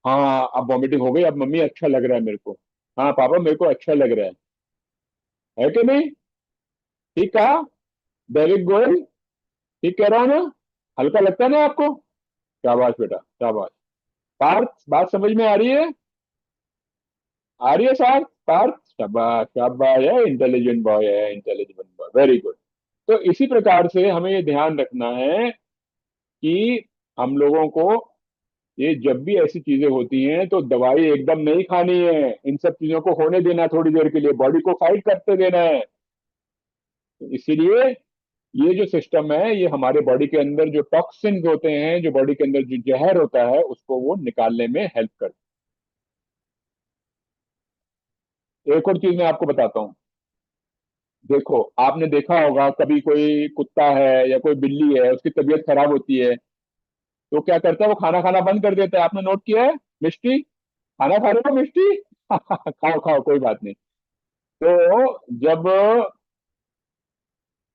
हाँ, अब वॉमिटिंग हो गई, अब मम्मी अच्छा लग रहा है मेरे को, हाँ पापा मेरे को अच्छा लग रहा है कि नहीं? ठीक कहा? Very good. ठीक कह रहा हूं ना? हल्का लगता है ना आपको? शाबाश बेटा, शाबाश। पार्थ, बात समझ में आ रही है? आ रही है साथ पार्थ? शाबाश, शाबाश है, इंटेलिजेंट बॉय है, इंटेलिजेंट बॉय, वेरी गुड। तो इसी प्रकार से हमें ये ध्यान रखना है कि हम लोगों को, ये जब भी ऐसी चीजें होती हैं तो दवाई एकदम नहीं खानी है, इन सब चीजों को होने देना, थोड़ी देर के लिए बॉडी को फाइट करते देना है। तो इसीलिए ये जो सिस्टम है, ये हमारे बॉडी के अंदर जो टॉक्सिन्स होते हैं, जो बॉडी के अंदर जो जहर होता है, उसको वो निकालने में हेल्प करता है। एक और चीज मैं आपको बताता हूँ। देखो, आपने देखा होगा कभी कोई कुत्ता है या कोई बिल्ली है, उसकी तबीयत खराब होती है तो क्या करता है, वो खाना खाना बंद कर देता है। आपने नोट किया है? मिष्टी, खाना खा रहे हो मिष्टी? खाओ खाओ, कोई बात नहीं। तो जब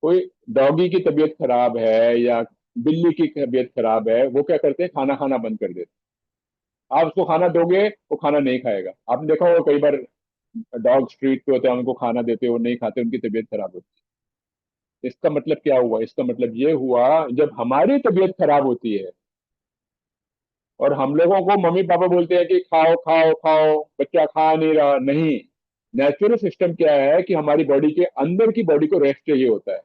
कोई डॉगी की तबीयत खराब है या बिल्ली की तबीयत खराब है, वो क्या करते हैं, खाना खाना बंद कर देते हैं। आप उसको खाना दोगे, वो खाना नहीं खाएगा। आपने देखा होगा कई बार डॉग स्ट्रीट पे होते हैं, उनको खाना देते हो, नहीं खाते, उनकी तबीयत खराब होती है। इसका मतलब क्या हुआ? इसका मतलब ये हुआ, जब हमारी तबीयत खराब होती है और हम लोगों को मम्मी पापा बोलते हैं कि खाओ खाओ खाओ, बच्चा खा नहीं रहा, नहीं। नेचुरल सिस्टम क्या है कि हमारी बॉडी के अंदर की बॉडी को रेस्ट चाहिए होता है।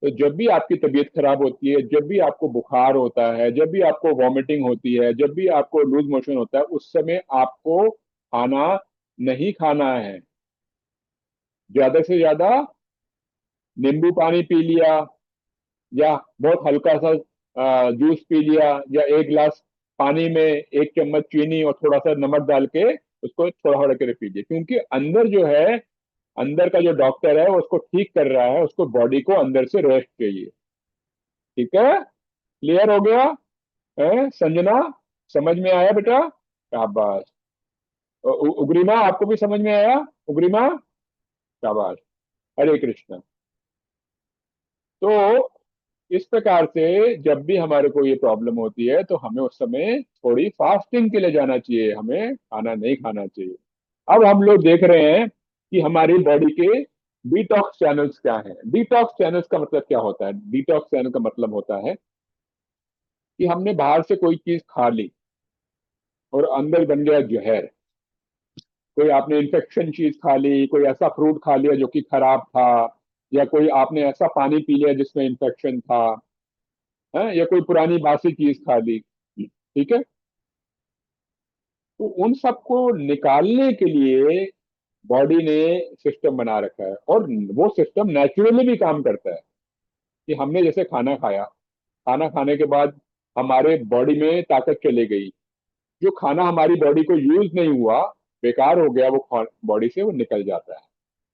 तो जब भी आपकी तबीयत खराब होती है, जब भी आपको बुखार होता है, जब भी आपको वॉमिटिंग होती है, जब भी आपको लूज मोशन होता है, उस समय आपको खाना नहीं खाना है। ज्यादा से ज्यादा नींबू पानी पी लिया, या बहुत हल्का सा जूस पी लिया, या एक गिलास पानी में 1 चम्मच चीनी और थोड़ा सा नमक डाल के उसको थोड़ा थोड़ा करके पीजिए, क्योंकि अंदर जो है, अंदर का जो डॉक्टर है वो उसको ठीक कर रहा है, उसको बॉडी को अंदर से रेस्ट चाहिए। ठीक है? क्लियर हो गया? है संजना? समझ में आया बेटा? शाबाश। उग्रीमा, आपको भी समझ में आया? उग्रीमा, शाबाश। हरे कृष्ण। तो इस प्रकार से जब भी हमारे को ये प्रॉब्लम होती है तो हमें उस समय थोड़ी फास्टिंग के लिए जाना चाहिए, हमें खाना नहीं खाना चाहिए। अब हम लोग देख रहे हैं कि हमारी बॉडी के डिटॉक्स चैनल्स क्या है। डिटॉक्स चैनल्स का मतलब क्या होता है? डिटॉक्स चैनल का मतलब होता है कि हमने बाहर से कोई चीज खा ली और अंदर बन गया जहर। कोई आपने इन्फेक्शन चीज खा ली, कोई ऐसा फ्रूट खा लिया जो कि खराब था, या कोई आपने ऐसा पानी पी लिया जिसमें इन्फेक्शन था, है, या कोई पुरानी बासी चीज खा ली, ठीक है। तो उन सबको निकालने के लिए बॉडी ने सिस्टम बना रखा है, और वो सिस्टम नेचुरली भी काम करता है। कि हमने जैसे खाना खाया, खाना खाने के बाद हमारे बॉडी में ताकत चली गई, जो खाना हमारी बॉडी को यूज नहीं हुआ, बेकार हो गया, वो बॉडी से वो निकल जाता है।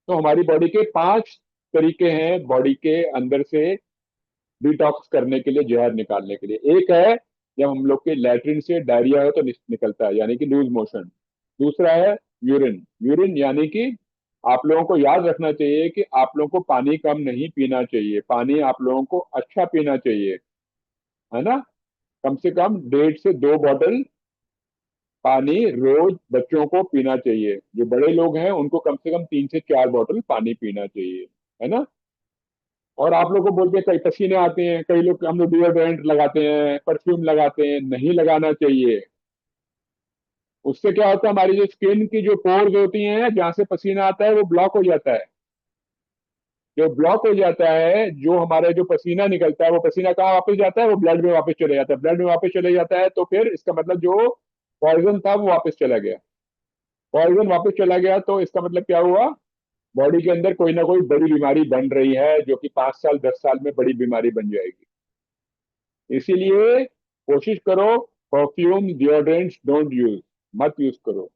तो हमारी बॉडी के 5 तरीके हैं बॉडी के अंदर से डिटॉक्स करने के लिए, जहर निकालने के लिए। एक है जब हम लोग के लैट्रिन से डायरिया हो तो निकलता है, यानी कि लूज मोशन। दूसरा है यूरिन। यूरिन यानी कि आप लोगों को याद रखना चाहिए कि आप लोगों को पानी कम नहीं पीना चाहिए, पानी आप लोगों को अच्छा पीना चाहिए, है ना। कम से कम 1.5 से 2 बॉटल पानी रोज बच्चों को पीना चाहिए। जो बड़े लोग हैं उनको कम से कम 3 से 4 बॉटल पानी पीना चाहिए, है ना। और आप लोग को बोलते हैं, कई पसीने आते हैं, कई लोग, हम लोग डिओड्रेंट लगाते हैं, परफ्यूम लगाते हैं, नहीं लगाना चाहिए। उससे क्या होता है, हमारी जो स्किन की जो पोर्स होती हैं जहां से पसीना आता है वो ब्लॉक हो जाता है। जो ब्लॉक हो जाता है, जो हमारा जो पसीना निकलता है, वो पसीना कहाँ वापस जाता है, वो ब्लड में वापस चले जाता है। ब्लड में वापस चले जाता है तो फिर इसका मतलब जो पॉइजन था वो वापस चला गया। पॉइजन वापस चला गया तो इसका मतलब क्या हुआ, बॉडी के अंदर कोई ना कोई बड़ी बीमारी बन रही है, जो कि 5 साल 10 साल में बड़ी बीमारी बन जाएगी। इसीलिए कोशिश करो, परफ्यूम डिओड्रेंट्स डोंट यूज, मत यूज करो।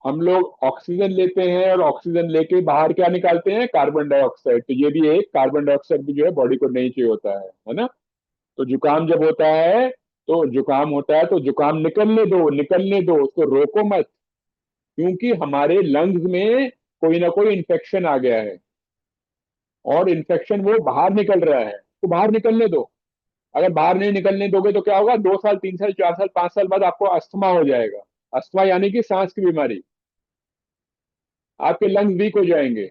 हम लोग ऑक्सीजन लेते हैं, और ऑक्सीजन लेके बाहर क्या निकालते हैं, कार्बन डाइऑक्साइड। तो ये भी एक कार्बन डाइऑक्साइड भी जो है बॉडी को नहीं चाहिए होता है ना। तो जुकाम जब होता है, तो जुकाम निकलने दो, निकलने दो, उसको रोको मत। क्योंकि हमारे लंग्स में कोई ना कोई इन्फेक्शन आ गया है, और इन्फेक्शन वो बाहर निकल रहा है, तो बाहर निकलने दो। अगर बाहर नहीं निकलने दोगे तो क्या होगा, 2 साल 3 साल 4 साल 5 साल बाद आपको अस्थमा हो जाएगा। अस्थमा यानी कि सांस की बीमारी, आपके लंग्स वीक हो जाएंगे।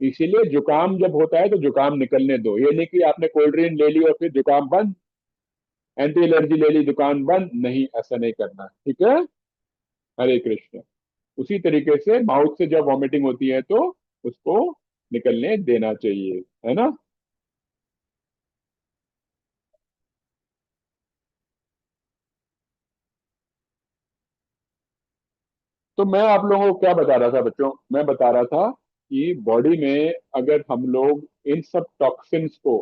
इसीलिए जुकाम जब होता है तो जुकाम निकलने दो। ये नहीं कि आपने कोल्ड ड्रिंक ले ली और फिर जुकाम बंद, एंटी एलर्जी ले ली जुकाम बंद, नहीं, ऐसा नहीं करना, ठीक है। हरे कृष्ण। उसी तरीके से माउथ से जब वॉमिटिंग होती है तो उसको निकलने देना चाहिए, है ना। तो मैं आप लोगों को क्या बता रहा था बच्चों, मैं बता रहा था कि बॉडी में अगर हम लोग इन सब टॉक्सिन्स को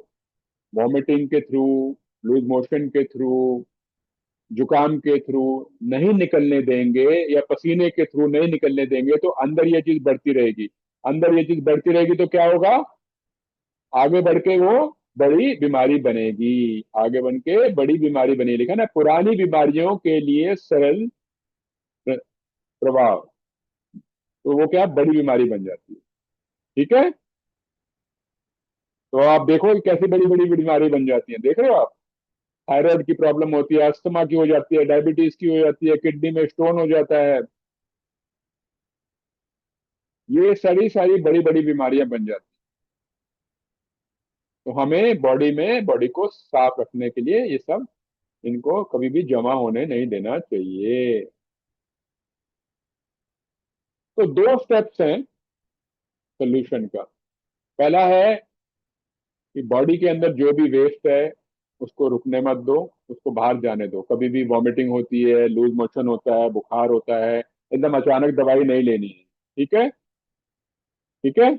वॉमिटिंग के थ्रू, लूज मोशन के थ्रू, जुकाम के थ्रू नहीं निकलने देंगे, या पसीने के थ्रू नहीं निकलने देंगे, तो अंदर ये चीज बढ़ती रहेगी। अंदर ये चीज बढ़ती रहेगी तो क्या होगा, आगे बढ़ के वो बड़ी बीमारी बनेगी। आगे बन के बड़ी बीमारी बनेगी, लिखा ना, पुरानी बीमारियों के लिए सरल प्रभाव। तो वो क्या, बड़ी बीमारी बन जाती है, ठीक है। तो आप देखो कि कैसी बड़ी बड़ी बीमारी बन जाती है, देख रहे हो आप। थायराइड की प्रॉब्लम होती है, अस्थमा की हो जाती है, डायबिटीज की हो जाती है, किडनी में स्टोन हो जाता है। ये सारी सारी बड़ी बड़ी बीमारियां बन जाती हैं। तो हमें बॉडी को साफ रखने के लिए ये सब, इनको कभी भी जमा होने नहीं देना चाहिए। तो 2 स्टेप्स हैं सोल्यूशन का। पहला है कि बॉडी के अंदर जो भी वेस्ट है उसको रुकने मत दो, उसको बाहर जाने दो। कभी भी वॉमिटिंग होती है, लूज मोशन होता है, बुखार होता है, एकदम अचानक दवाई नहीं लेनी है, ठीक है। ठीक है।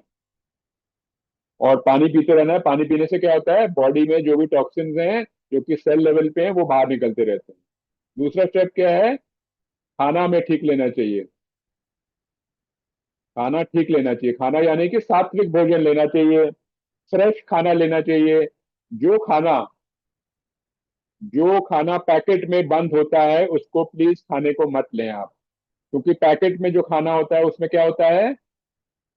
और पानी पीते रहना है। पानी पीने से क्या होता है, बॉडी में जो भी टॉक्सिन्स हैं जो कि सेल लेवल पे हैं वो बाहर निकलते रहते हैं। दूसरा स्टेप क्या है, खाना हमें ठीक लेना चाहिए। खाना ठीक लेना चाहिए, खाना यानी कि सात्विक भोजन लेना चाहिए, फ्रेश खाना लेना चाहिए। जो खाना जो खाना पैकेट में बंद होता है उसको प्लीज खाने को मत लें आप। क्योंकि पैकेट में जो खाना होता है उसमें क्या होता है,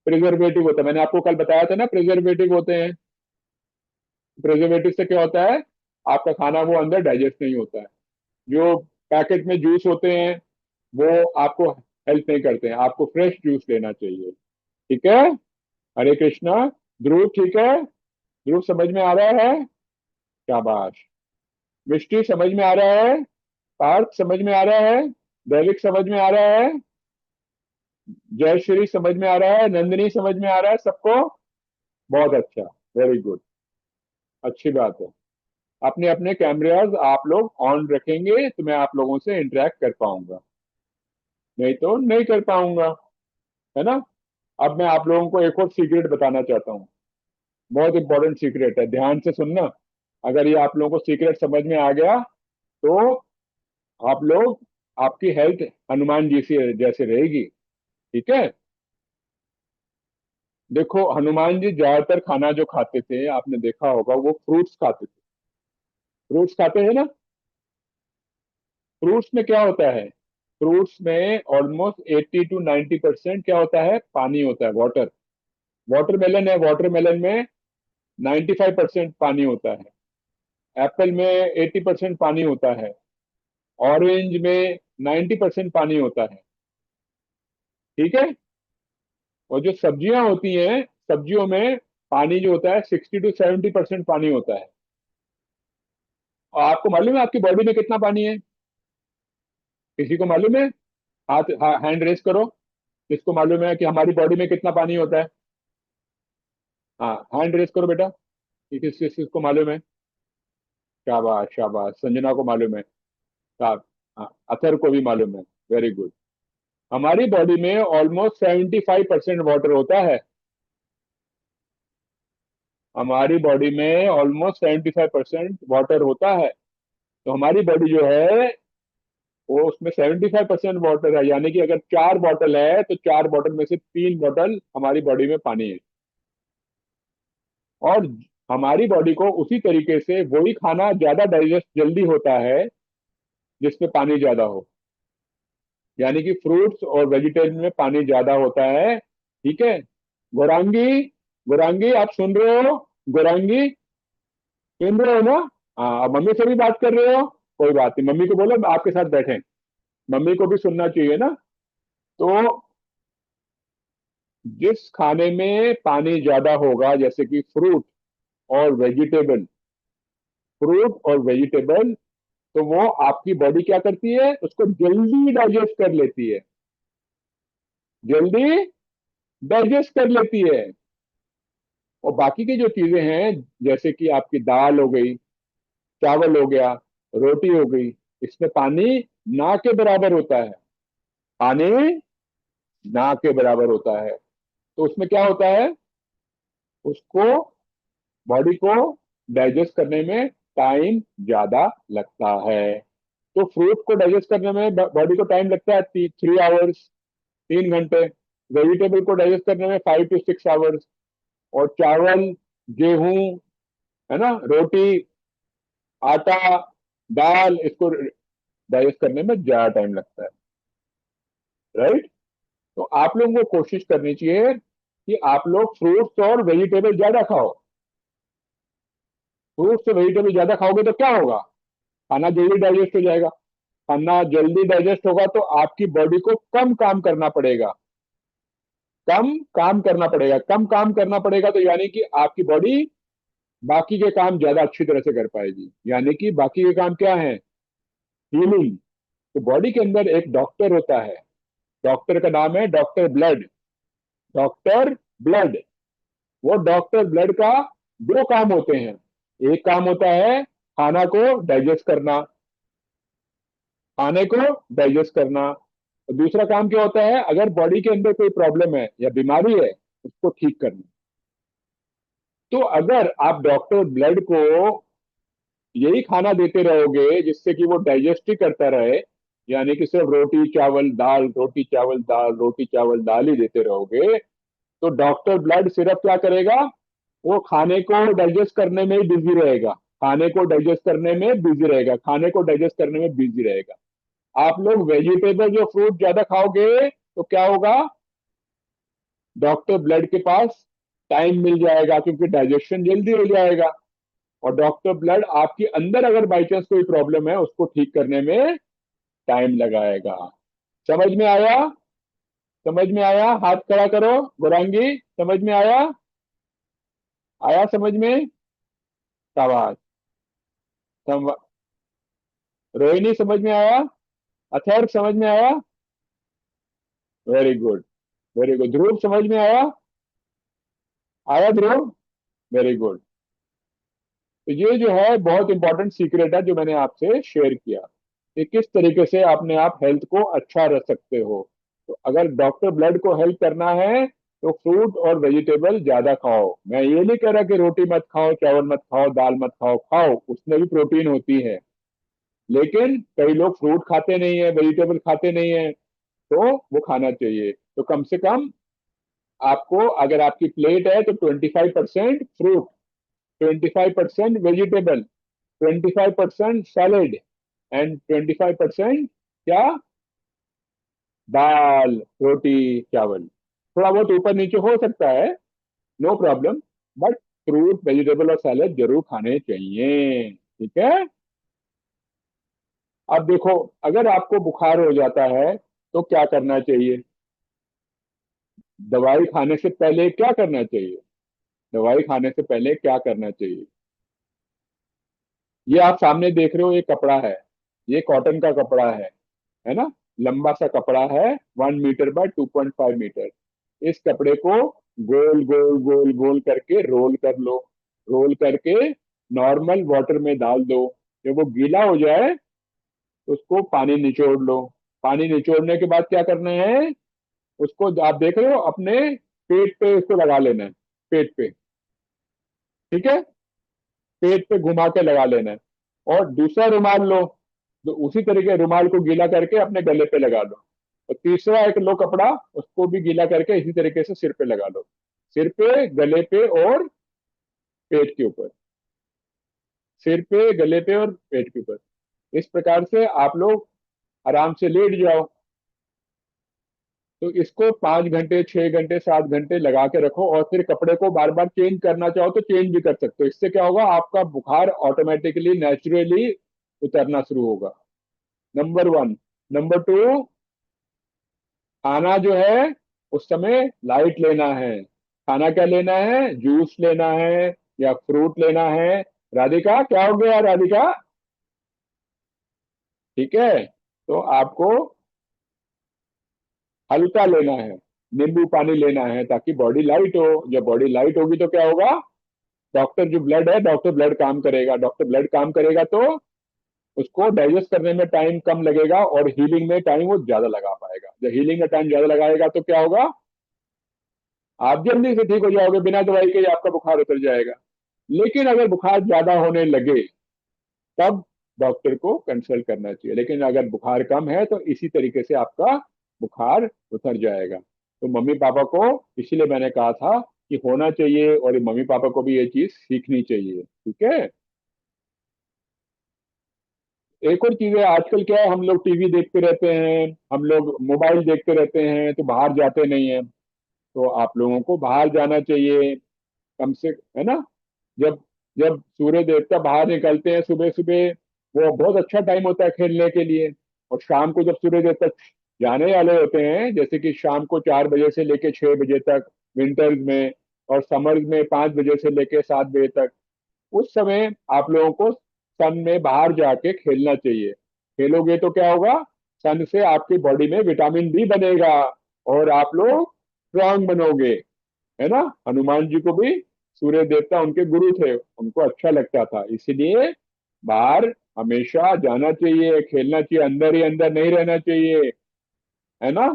प्रिजर्वेटिव होता है। मैंने आपको कल बताया था ना, प्रिजर्वेटिव होते हैं। प्रिजर्वेटिव से क्या होता है, आपका खाना वो अंदर डाइजेस्ट नहीं होता है। जो पैकेट में जूस होते हैं वो आपको हेल्प नहीं करते हैं, आपको फ्रेश जूस लेना चाहिए, ठीक है। हरे कृष्णा। ध्रुव ठीक है, ध्रुव समझ में आ रहा है, शाबाश। मिष्टी समझ में आ रहा है, पार्थ समझ में आ रहा है। दैविक समझ में आ रहा है? जयश्री समझ में आ रहा है? नंदिनी समझ में आ रहा है सबको? बहुत अच्छा, वेरी गुड, अच्छी बात है। अपने अपने कैमरास आप लोग ऑन रखेंगे तो मैं आप लोगों से इंटरेक्ट कर पाऊंगा, नहीं तो नहीं कर पाऊंगा, है ना। अब मैं आप लोगों को एक और सीक्रेट बताना चाहता हूँ, बहुत इंपॉर्टेंट सीक्रेट है, ध्यान से सुनना। अगर ये आप लोगों को सीक्रेट समझ में आ गया तो आप लोग, आपकी हेल्थ हनुमान जी से जैसे रहेगी, ठीक है। देखो, हनुमान जी ज्यादातर खाना जो खाते थे आपने देखा होगा, वो फ्रूट्स खाते थे। फ्रूट्स खाते हैं ना। फ्रूट्स में क्या होता है? फ्रूट्स में ऑलमोस्ट 80 to 90% क्या होता है? पानी होता है, वाटर। वाटरमेलन है, वाटरमेलन में 95% पानी होता है। एप्पल में 80% पानी होता है। ऑरेंज में 90% पानी होता है, ठीक है। और जो सब्जियां होती हैं, सब्जियों में पानी जो होता है 60 to 70% पानी होता है। और आपको मालूम है आपकी बॉडी में कितना पानी है? किसी को मालूम है? हाथ, हैंड रेस करो। किसको मालूम है कि हमारी बॉडी में कितना पानी होता है? हाँ, हैंड रेस करो बेटा, कि किस किस किसको मालूम है। शाबाश शाबाश, संजना को मालूम है। साहब, हाँ, अथर को भी मालूम है। Very good. हमारी बॉडी में ऑलमोस्ट 75% वाटर होता है। हमारी बॉडी में ऑलमोस्ट 75% वाटर होता है। तो हमारी बॉडी जो है, वो उसमें 75% वाटर है, यानी कि अगर 4 बॉटल है तो 4 बॉटल में से 3 बॉटल हमारी बॉडी में पानी है। और हमारी बॉडी को उसी तरीके से वही खाना ज्यादा डाइजेस्ट जल्दी होता है जिसमें पानी ज्यादा हो, यानी कि फ्रूट्स और वेजिटेबल में पानी ज्यादा होता है, ठीक है। गौरांगी, गौरांगी आप सुन रहे हो? गौरांगी, सुन रहे हो ना? हाँ, अब मम्मी से भी बात कर रहे हो? कोई बात नहीं, मम्मी को बोलो आपके साथ बैठे, मम्मी को भी सुनना चाहिए ना। तो जिस खाने में पानी ज्यादा होगा, जैसे कि और वेजिटेबल फ्रूट और वेजिटेबल, तो वो आपकी बॉडी क्या करती है? उसको जल्दी डाइजेस्ट कर लेती है, जल्दी डाइजेस्ट कर लेती है। और बाकी की जो चीजें हैं, जैसे कि आपकी दाल हो गई, चावल हो गया, रोटी हो गई, इसमें पानी ना के बराबर होता है। पानी ना के बराबर होता है। तो उसमें क्या होता है? उसको, बॉडी को डाइजेस्ट करने में टाइम ज्यादा लगता है। तो फ्रूट को डाइजेस्ट करने में बॉडी को टाइम लगता है 3 आवर्स, 3 घंटे। वेजिटेबल को डाइजेस्ट करने में 5 to 6 आवर्स। और चावल, गेहूं, है ना, रोटी, आटा, दाल, इसको डाइजेस्ट करने में ज्यादा टाइम लगता है, राइट। तो आप लोगों को कोशिश करनी चाहिए कि आप लोग फ्रूट्स और वेजिटेबल ज्यादा खाओ। फ्रूट्स और वेजिटेबल ज्यादा खाओगे तो क्या होगा? खाना जल्दी डाइजेस्ट हो जाएगा। खाना जल्दी डाइजेस्ट होगा तो आपकी बॉडी को कम काम करना पड़ेगा। कम काम करना पड़ेगा, कम काम करना पड़ेगा, तो यानी कि आपकी बॉडी बाकी के काम ज्यादा अच्छी तरह से कर पाएगी। यानी कि बाकी के काम क्या है? हीलिंग। तो बॉडी के अंदर एक डॉक्टर होता है, डॉक्टर का नाम है डॉक्टर ब्लड। डॉक्टर ब्लड, वो डॉक्टर ब्लड का 2 काम होते हैं। एक काम होता है खाना को डाइजेस्ट करना, खाने को डाइजेस्ट करना। और दूसरा काम क्या होता है? अगर बॉडी के अंदर कोई प्रॉब्लम है या बीमारी है, उसको ठीक करना। तो अगर आप डॉक्टर ब्लड को यही खाना देते रहोगे जिससे कि वो डाइजेस्ट ही करता रहे, यानी कि सिर्फ रोटी चावल दाल, रोटी चावल दाल, रोटी चावल दाल ही देते रहोगे, तो डॉक्टर ब्लड सिर्फ क्या करेगा? वो खाने को डाइजेस्ट करने में ही बिजी रहेगा, खाने को डाइजेस्ट करने में बिजी रहेगा, खाने को डाइजेस्ट करने में बिजी रहेगा। आप लोग वेजिटेबल जो फ्रूट ज्यादा खाओगे तो क्या होगा? डॉक्टर ब्लड के पास टाइम मिल जाएगा, क्योंकि डाइजेशन जल्दी हो जाएगा। और डॉक्टर ब्लड आपके अंदर अगर बाई चांस कोई प्रॉब्लम है, उसको ठीक करने में टाइम लगाएगा। समझ में आया? समझ में आया? हाथ खड़ा करो। गौरांगी, समझ में आया? आया समझ में? शाबाश। सम- रोहिणी, समझ में आया? अथर्व समझ में आया? Very good, very good. Dhruv समझ में आया? आया ध्रुव? Very good. तो ये जो है बहुत इंपॉर्टेंट सीक्रेट है जो मैंने आपसे शेयर किया कि किस तरीके से अपने आप हेल्थ को अच्छा रख सकते हो। तो अगर डॉक्टर ब्लड को हेल्प करना है तो फ्रूट और वेजिटेबल ज्यादा खाओ। मैं ये नहीं कह रहा कि रोटी मत खाओ, चावल मत खाओ, दाल मत खाओ, खाओ, उसमें भी प्रोटीन होती है। लेकिन कई लोग फ्रूट खाते नहीं है, वेजिटेबल खाते नहीं है, तो वो खाना चाहिए। तो कम से कम आपको, अगर आपकी प्लेट है तो 25% फ्रूट, 25% वेजिटेबल, 25% सैलेड एंड 25% क्या, दाल, रोटी, चावल। थोड़ा बहुत ऊपर नीचे हो सकता है, no problem, but fruit, vegetable और सैलेड जरूर खाने चाहिए। ठीक है? अब देखो, अगर आपको बुखार हो जाता है तो क्या करना चाहिए? दवाई खाने से पहले क्या करना चाहिए? दवाई खाने से पहले क्या करना चाहिए? ये आप सामने देख रहे हो, ये कपड़ा है, ये कॉटन का कपड़ा है ना? लंबा सा कपड़ा है, 1 मीटर बाय 2.5 मीटर। इस कपड़े को गोल गोल गोल गोल करके रोल कर लो। रोल करके नॉर्मल वाटर में डाल दो। जब वो गीला हो जाए तो उसको पानी निचोड़ लो। पानी निचोड़ने के बाद क्या करना है? उसको आप देख रहे हो अपने पेट पे उसको लगा लेना है, पेट पे। ठीक है? पेट पे घुमा के लगा लेना है। और दूसरा रुमाल लो, तो उसी तरीके रुमाल को गीला करके अपने गले पे लगा लो। और तीसरा एक लो कपड़ा, उसको भी गीला करके इसी तरीके से सिर पे लगा लो। सिर पे, गले पे और पेट के ऊपर। सिर पे, गले पे और पेट के ऊपर। इस प्रकार से आप लोग आराम से लेट जाओ। तो इसको 5 घंटे, 6 घंटे, 7 घंटे लगा के रखो, और फिर कपड़े को बार बार चेंज करना चाहो तो चेंज भी कर सकते हो। इससे क्या होगा, आपका बुखार ऑटोमेटिकली, नेचुरली उतरना शुरू होगा। Number one. नंबर टू, खाना जो है उस समय लाइट लेना है। खाना क्या लेना है? जूस लेना है या फ्रूट लेना है? राधिका, क्या हो गया राधिका? ठीक है? तो आपको हल्का लेना है, नींबू पानी लेना है, ताकि बॉडी लाइट हो। जब बॉडी लाइट होगी तो क्या होगा? डॉक्टर जो ब्लड है, डॉक्टर ब्लड काम करेगा। डॉक्टर ब्लड काम करेगा तो उसको डाइजेस्ट करने में टाइम कम लगेगा, और हीलिंग में टाइम वो ज्यादा लगा पाएगा। जब हीलिंग में टाइम ज्यादा लगाएगा तो क्या होगा? आप जल्दी से ठीक हो जाओगे, बिना दवाई के ही आपका बुखार उतर जाएगा। लेकिन अगर बुखार ज्यादा होने लगे तब डॉक्टर को कंसल्ट करना चाहिए। लेकिन अगर बुखार कम है तो इसी तरीके से आपका बुखार उतर जाएगा। तो मम्मी पापा को इसीलिए मैंने कहा था कि होना चाहिए, और मम्मी पापा को भी ये चीज सीखनी चाहिए। ठीक है? एक और चीज है, आजकल क्या है, हम लोग टीवी देखते रहते हैं, हम लोग मोबाइल देखते रहते हैं, तो बाहर जाते नहीं है। तो आप लोगों को बाहर जाना चाहिए, कम से, है ना? जब जब सूर्य देवता बाहर निकलते हैं सुबह सुबह, वो बहुत अच्छा टाइम होता है खेलने के लिए। और शाम को जब सूर्य देवता जाने वाले होते हैं, जैसे कि शाम को 4 बजे से लेके 6 बजे तक विंटर्स में, और समर्स में 5 बजे से लेके 7 बजे तक, उस समय आप लोगों को सन में बाहर जाके खेलना चाहिए। खेलोगे तो क्या होगा? सन से आपकी बॉडी में विटामिन डी बनेगा, और आप लोग स्ट्रांग बनोगे। है ना? हनुमान जी को भी सूर्य देवता उनके गुरु थे, उनको अच्छा लगता था, इसलिए बाहर हमेशा जाना चाहिए, खेलना चाहिए, अंदर ही अंदर नहीं रहना चाहिए। है ना?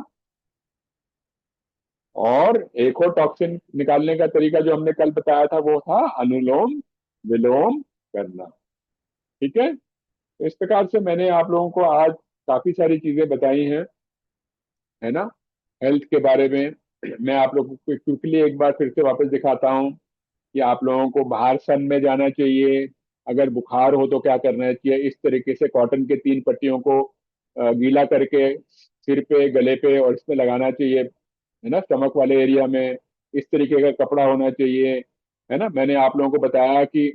और एक और टॉक्सिन निकालने का तरीका जो हमने कल बताया था वो था अनुलोम विलोम करना। ठीक है? तो इस प्रकार से मैंने आप लोगों को आज काफी सारी चीजें बताई हैं, है ना, हेल्थ के बारे में। मैं आप लोगों को क्विकली एक बार फिर से वापस दिखाता हूँ कि आप लोगों को बाहर सन में जाना चाहिए। अगर बुखार हो तो क्या करना चाहिए? इस तरीके से कॉटन के 3 पट्टियों को गीला करके सिर पे, गले पे और इसमें लगाना चाहिए, है ना, स्टमक वाले एरिया में। इस तरीके का कपड़ा होना चाहिए। है ना? मैंने आप लोगों को बताया कि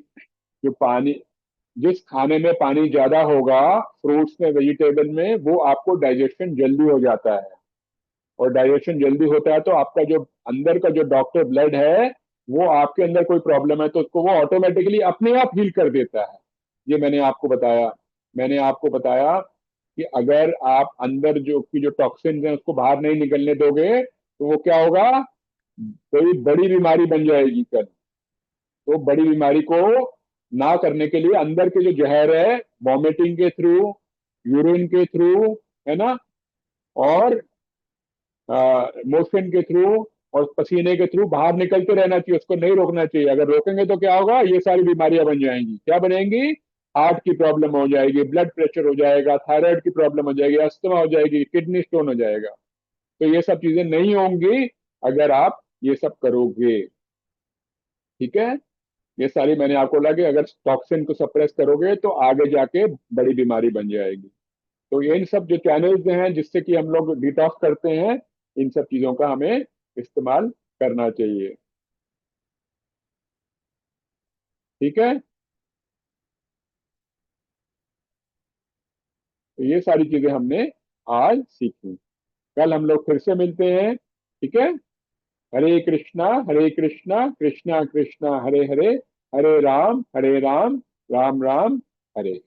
जो पानी, जिस खाने में पानी ज्यादा होगा, फ्रूट्स में, वेजिटेबल में, वो आपको डाइजेशन जल्दी हो जाता है। और डाइजेशन जल्दी होता है तो आपका जो अंदर का जो डॉक्टर ब्लड है, वो आपके अंदर कोई प्रॉब्लम है तो उसको वो ऑटोमेटिकली अपने आप हील कर देता है। ये मैंने आपको बताया। मैंने आपको बताया कि अगर आप अंदर जो टॉक्सिन्स हैं उसको बाहर नहीं निकलने दोगे तो वो क्या होगा, कोई बड़ी बीमारी बन जाएगी कल। तो बड़ी बीमारी को ना करने के लिए अंदर के जो जहर है, वॉमिटिंग के थ्रू, यूरिन के थ्रू, है ना, और मोशन के थ्रू और पसीने के थ्रू बाहर निकलते रहना चाहिए, उसको नहीं रोकना चाहिए। अगर रोकेंगे तो क्या होगा, ये सारी बीमारियां बन जाएंगी। क्या बनेंगी? हार्ट की प्रॉब्लम हो जाएगी, ब्लड प्रेशर हो जाएगा, थायराइड की प्रॉब्लम हो जाएगी, अस्थमा हो जाएगी, किडनी स्टोन हो जाएगा। तो ये सब चीजें नहीं होंगी अगर आप ये सब करोगे। ठीक है, ये सारी मैंने आपको बोला कि अगर टॉक्सिन को सप्रेस करोगे तो आगे जाके बड़ी बीमारी बन जाएगी। तो ये इन सब जो चैनल्स हैं जिससे कि हम लोग डिटॉक्स करते हैं, इन सब चीजों का हमें इस्तेमाल करना चाहिए। ठीक है, तो ये सारी चीजें हमने आज सीखी। कल हम लोग फिर से मिलते हैं। ठीक है, हरे कृष्णा कृष्णा कृष्णा हरे हरे, हरे राम राम राम, हरे।